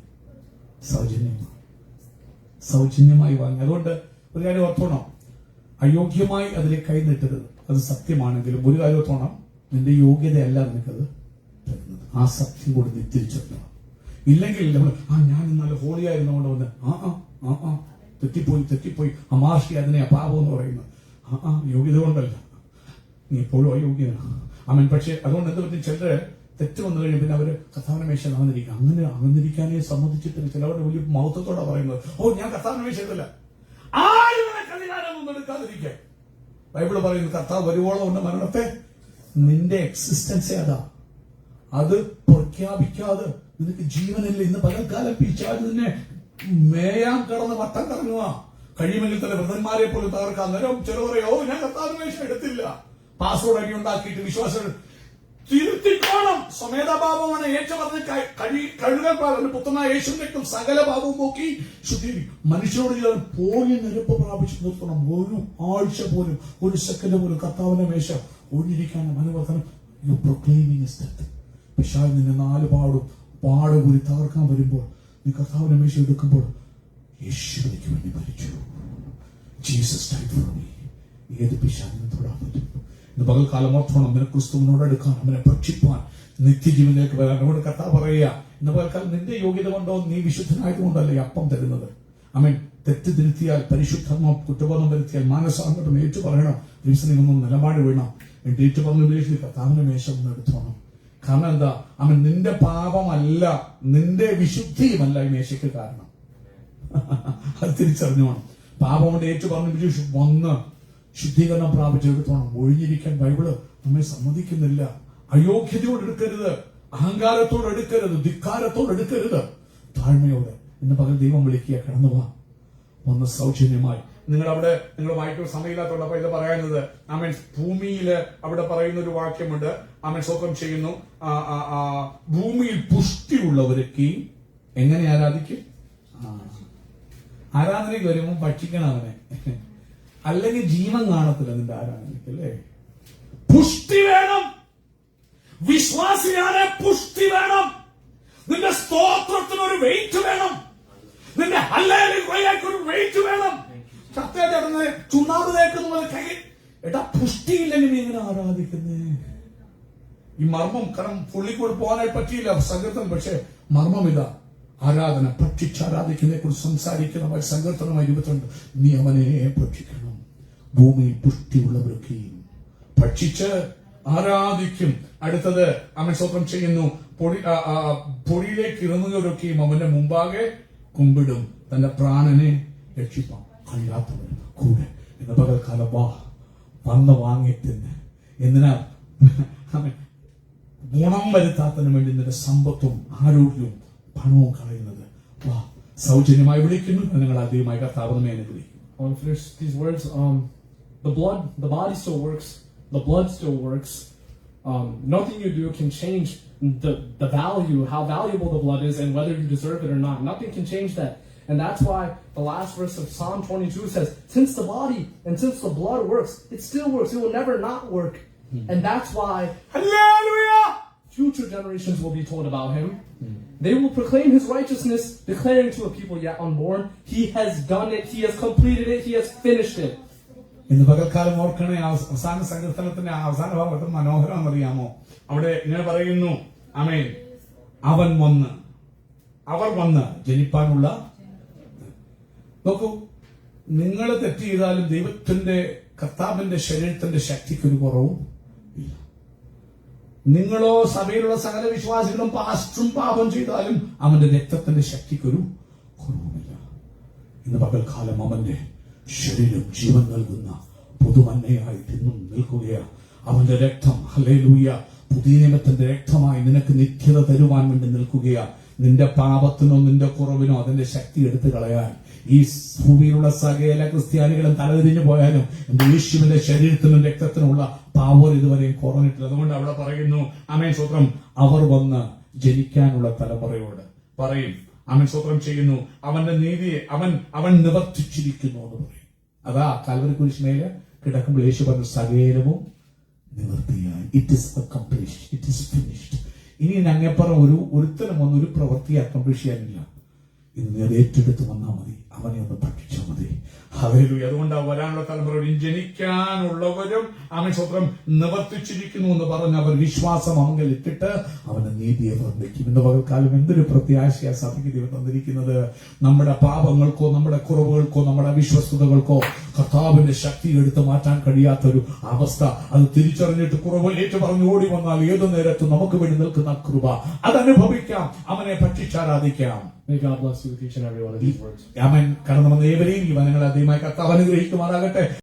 സൗജന്യമായി വാങ്ങി. അതുകൊണ്ട് ഒരു കാര്യം ഓർത്തോണം, അയോഗ്യമായി അതിലേക്ക് കൈ നീട്ടരുത്. അത് സത്യമാണെങ്കിലും ഒരു കാര്യം ഓർത്തോണം, നിന്റെ യോഗ്യതയല്ല നിനക്കത് തരുന്നത്. ആ സത്യം കൂടി നീ തിരിച്ചറിയണം. ഇല്ലെങ്കിൽ നമ്മൾ ഞാൻ നല്ല ഹോളിയായിരുന്നുകൊണ്ട് വന്ന് തെറ്റിപ്പോയി അമാർഷി അതിനെ അപാപം എന്ന് പറയുന്നത് യോഗ്യത കൊണ്ടല്ല, നീ എപ്പോഴും അയോഗ്യനാണ്. അവൻ പക്ഷെ അതുകൊണ്ട് എന്ത് പറ്റും, ചിലര് തെറ്റ് വന്നു കഴിഞ്ഞാൽ പിന്നെ അവര് കർത്താവിന്റെ മേശ അകന്നിരിക്കും. അങ്ങനെ അകന്നിരിക്കാനേ സമ്മതിച്ചിട്ടില്ല. ചിലവരുടെ വലിയ മഹത്വത്തോടെ പറയുന്നത്, ഓ ഞാൻ കർത്താവിന്റെ മേശ ഇല്ല, ആരും നിനക്ക് അധികാരമൊന്നും എടുക്കാതിരിക്കുക. ബൈബിള് പറയുന്നു, കർത്താവ് വരുവോളം ഉണ്ട് മരണത്തെ. നിന്റെ എക്സിസ്റ്റൻസേ അതാ. അത് പ്രഖ്യാപിക്കാതെ നിനക്ക് ജീവനില്ല. ഇന്ന് പകൽക്കാലം പിച്ചാൽ നിന്നെ മേയാൻ കടന്ന് വട്ടം കറങ്ങുക. കഴിയുമെങ്കിൽ തന്നെ വൃദ്ധന്മാരെ പോലും തകർക്കാൻ. നേരം ചില പറയോ, ഞാൻ കർത്താവിന്റെ മേശ എടുത്തില്ല. പാസ്വേഡ് അടി ഉണ്ടാക്കിയിട്ട് വിശ്വാസം തിരുത്തിക്കോണം. സ്വമേധാഭാവമാണ് ഏറ്റു പറഞ്ഞ് കഴുകൽ പ്രാപിച്ചു പുത്രനായ യേശുവിനും സകല ഭാവവും നോക്കി ശുദ്ധീകരിക്കും. മനുഷ്യരോട് ചെയ്താൽ പോയി നിരപ്പ് പ്രാപിച്ചു നിർത്തണം. ഒരു ആഴ്ച പോലും, ഒരു സെക്കൻഡ് പോലും കർത്താവിന്റെ മേശ ഒഴിഞ്ഞിരിക്കാനും അനുവർത്തനം. You proclaiming death. പിശാച് നിന്നെ 4 പാടുകൂടി തകർക്കാൻ വരുമ്പോൾ നീ കർത്താവിന്റെ മേശ എടുക്കുമ്പോൾ, യേശു എനിക്ക് വേണ്ടി മരിച്ചു, ജീസസ് ഡൈഡ് ഫോർ മീ. ഏത് പിശാചിനെ തൊടാൻ പറ്റും? ഇന്ന് പകൽക്കാലം ഓർത്തോണം, നിന്നെ ക്രിസ്തുവിനോട് എടുക്കാൻ, അവനെ ഭക്ഷിപ്പാൻ, നിത്യജീവനിലേക്ക് വരാൻ. നമ്മുടെ കർത്താവ് പറയുക, ഇന്ന് പകൽക്കാലം നിന്റെ യോഗ്യത കൊണ്ടോ നീ വിശുദ്ധനായതുകൊണ്ടല്ലേ അപ്പം തരുന്നത്. ആമേൻ. തെറ്റ് തിരുത്തിയാൽ, പരിശുദ്ധമോ കുറ്റബോധം വരുത്തിയാൽ മാനസാന്തരം ഏറ്റു പറയണം. ദിവസം നിലപാട് വീണം ഏറ്റു പറഞ്ഞ ഉപദേശിച്ച് കർത്താവിന്റെ മേശ ഒന്ന് എടുത്തോണം. കാരണം എന്താ? അവൻ നിന്റെ പാപമല്ല, നിന്റെ വിശുദ്ധിയുമല്ല ഈ മേശയ്ക്ക് കാരണം. അത് തിരിച്ചറിഞ്ഞു വേണം. പാപം കൊണ്ട് ഏറ്റു പറഞ്ഞു വന്ന് ശുദ്ധീകരണം പ്രാപിച്ചെടുത്തോണം. ഒഴിഞ്ഞിരിക്കാൻ ബൈബിള് നമ്മെ സമ്മതിക്കുന്നില്ല. അയോഗ്യതയോട് എടുക്കരുത്, അഹങ്കാരത്തോട് എടുക്കരുത്, ധിക്കാരത്തോട് എടുക്കരുത്, താഴ്മയോടെ. ഇന്ന് പകൽ ദൈവം വിളിക്കുക, കടന്നു പോവാ, വന്ന് സൗജന്യമായി. നിങ്ങൾ വായിക്കുന്ന സമയമില്ലാത്തോണ്ട് അപ്പൊ ഇത് പറയുന്നത്, ആമേൻ, ഭൂമിയില് അവിടെ പറയുന്ന ഒരു വാക്യമുണ്ട്. ആമേൻ, സ്തോത്രം ചെയ്യുന്നു. ഭൂമിയിൽ പുഷ്ടിയുള്ളവരൊക്കെ എങ്ങനെ ആരാധിക്കും? ആരാധനയ്ക്ക് വരുമ്പോൾ ഭക്ഷിക്കണം അവനെ, അല്ലെങ്കിൽ ജീവൻ കാണത്തില്ല നിന്റെ ആരാധനയ്ക്ക്. അല്ലേ? പുഷ്ടി വേണം. വിശ്വാസിയാണ്, പുഷ്ടി വേണം. നിന്റെ സ്തോത്രത്തിന് ഒരു വെയിറ്റ് വേണം. നിന്റെ ഹല്ലേലൂയയ്ക്ക് ഒരു വെയിറ്റ് വേണം. സത്യമായിട്ട് ചുണ്ണാമ്പ് തേക്കുന്ന പോലെ കൈ എടാ, പുഷ്ടിയില്ലെങ്കിൽ നീ എങ്ങനെ ആരാധിക്കുന്നേ? ഈ മർമ്മം, കാരണം പുള്ളിക്കൂടെ പോകാനായി പറ്റിയില്ല സങ്കീർത്തനം. പക്ഷെ മർമ്മം ഇതാ, ആരാധന. ഭക്ഷിച്ച് ആരാധിക്കുന്നതിനെ കുറിച്ച് സംസാരിക്കുന്ന സങ്കീർത്തനമായി 22. നീ അവനെ ഭക്ഷിക്കണം. ഭൂമിയിൽ പുഷ്ടിയുള്ളവരൊക്കെയും ഭക്ഷിച്ച് ആരാധിക്കും. അടുത്തത്, അവൻ സ്തോത്രം ചെയ്യുന്നു, പൊടിയിലേക്ക് ഇറങ്ങുന്നവരൊക്കെയും അവന്റെ മുമ്പാകെ കുമ്പിടും. തന്റെ പ്രാണനെ രക്ഷിപ്പാൻ കഴിയാത്തവൻ കൂടെ. ഇന്ന് പകൽക്കാലം വന്ന് വാങ്ങിത്തിന് എന്തിനാ? ഗുണം വരുത്താത്തതിനു വേണ്ടി നിന്റെ സമ്പത്തും ആരോഗ്യവും പണവും കളയുന്നത്. സൗജന്യമായി വിളിക്കുന്നു. നിങ്ങൾ അധികമായി കർത്താവിനെ അനുഗ്രഹിക്കും. I want to finish these words. The body still works. The blood still works. Nothing you do can change the value, how valuable the blood is, and whether you deserve it or not. Nothing can change that. And that's why the last verse of Psalm 22 says, since the body and since the blood works, it still works. It will never not work. And that's why, hallelujah, future generations will be told about him. They will proclaim his righteousness, declaring to a people yet unborn, he has done it, he has completed it, he has finished it. ഇന്ന് പകൽക്കാലം ഓർക്കണേ, അവസാന സങ്കീർത്തനത്തിന്റെ അവസാന ഭാഗത്ത് മനോഹരം അറിയാമോ? അവിടെ ഇങ്ങനെ പറയുന്നു, ആമേൻ, അവർ വന്ന് ജനിപ്പാനുള്ള. നോക്കൂ, നിങ്ങൾ തെറ്റ് ചെയ്താലും ദൈവത്തിന്റെ കർത്താവിന്റെ ശരീരത്തിന്റെ ശക്തിക്കൊരു കുറവും ഇല്ല. നിങ്ങളോ സഭയിലുള്ള സകല വിശ്വാസികളും പാസ്റ്ററും പാപം ചെയ്താലും അവന്റെ രക്തത്തിന്റെ ശക്തിക്കൊരു കുറവുമില്ല. ഇന്ന് പകൽക്കാലം അവന്റെ ശരീരം ജീവൻ നൽകുന്ന പുതുമന്നയായി തിന്നും നിൽക്കുകയാണ്. അവന്റെ രക്തം, ഹല്ലേലൂയ, പുതിയ നിയമത്തിന്റെ രക്തമായി നിനക്ക് നിത്യത തരുവാൻ വേണ്ടി നിൽക്കുകയാണ്. നിന്റെ പാപത്തിനോ നിന്റെ കുറവിനോ അതിന്റെ ശക്തി എടുത്തു കളയാൻ ഈ ഭൂമിയിലുള്ള സകല ക്രിസ്ത്യാനികളും തലതിരിഞ്ഞു പോയാലും എന്റെ യേശുവിന്റെ ശരീരത്തിനും രക്തത്തിനുള്ള പവർ ഇതുവരെയും കുറഞ്ഞിട്ടില്ല. അതുകൊണ്ട് അവിടെ പറയുന്നു, ആമേൻ, സ്തോത്രം, അവർ വന്ന് ജനിക്കാനുള്ള തലമുറയോട് പറയും, ആമേൻ, സ്തോത്രം ചെയ്യുന്നു, അവന്റെ നീതിയെ അവൻ നിവർത്തിച്ചിരിക്കുന്നു എന്ന് പറയും. അതാ കാൽവരി കുരിശിന്മേല് കിടക്കുമ്പോൾ യേശു പറഞ്ഞ സകലവും നിവർത്തിയായി. It is accomplished, it is finished. ഇനി അങ്ങപ്പുറം ഒരുത്തരം വന്ന് ഒരു പ്രവൃത്തി അക്കംപ്ലിഷ് ചെയ്യാനില്ല. ഇന്ന് അത് ഏറ്റെടുത്ത് വന്നാൽ മതി. അവനെ ഒന്ന് ഭക്ഷിച്ചാൽ മതി. ഹല്ലേലൂയ. അതുകൊണ്ട് വരാനുള്ള തലമുറയിൽ ജനിക്കാനുള്ളവരും അവൻ സ്വത്രം നിവർത്തിച്ചിരിക്കുന്നു എന്ന് പറഞ്ഞ് അവർ വിശ്വാസം അവങ്കിൽ ഇട്ടിട്ട് അവന് നീതിയെ വർദ്ധിക്കും. ഇന്ന് പകൽക്കാലം എന്തൊരു പ്രത്യാശയാ സഭയ്ക്ക് ദൈവം തന്നിരിക്കുന്നത്. നമ്മുടെ പാപങ്ങൾക്കോ നമ്മുടെ കുറവുകൾക്കോ നമ്മുടെ അവിശ്വസ്തതകൾക്കോ കർത്താവിന്റെ ശക്തി എടുത്തു മാറ്റാൻ കഴിയാത്തൊരു അവസ്ഥ, അത് തിരിച്ചറിഞ്ഞിട്ട് കുറവിലേറ്റ് പറഞ്ഞു ഓടി വന്നാൽ ഏതു നേരത്തും നമുക്ക് വേണ്ടി നിൽക്കുന്ന കൃപ അതനുഭവിക്കാം. അവനെ ഭക്ഷിച്ചാരാധിക്കാം. May God bless you with each and every one of these words. അവൻ കടന്നു വന്ന ഏവരെയും ഈ വനങ്ങളെ അധികമായി കർത്താവ് അനുഗ്രഹിക്കുമാറാകട്ടെ.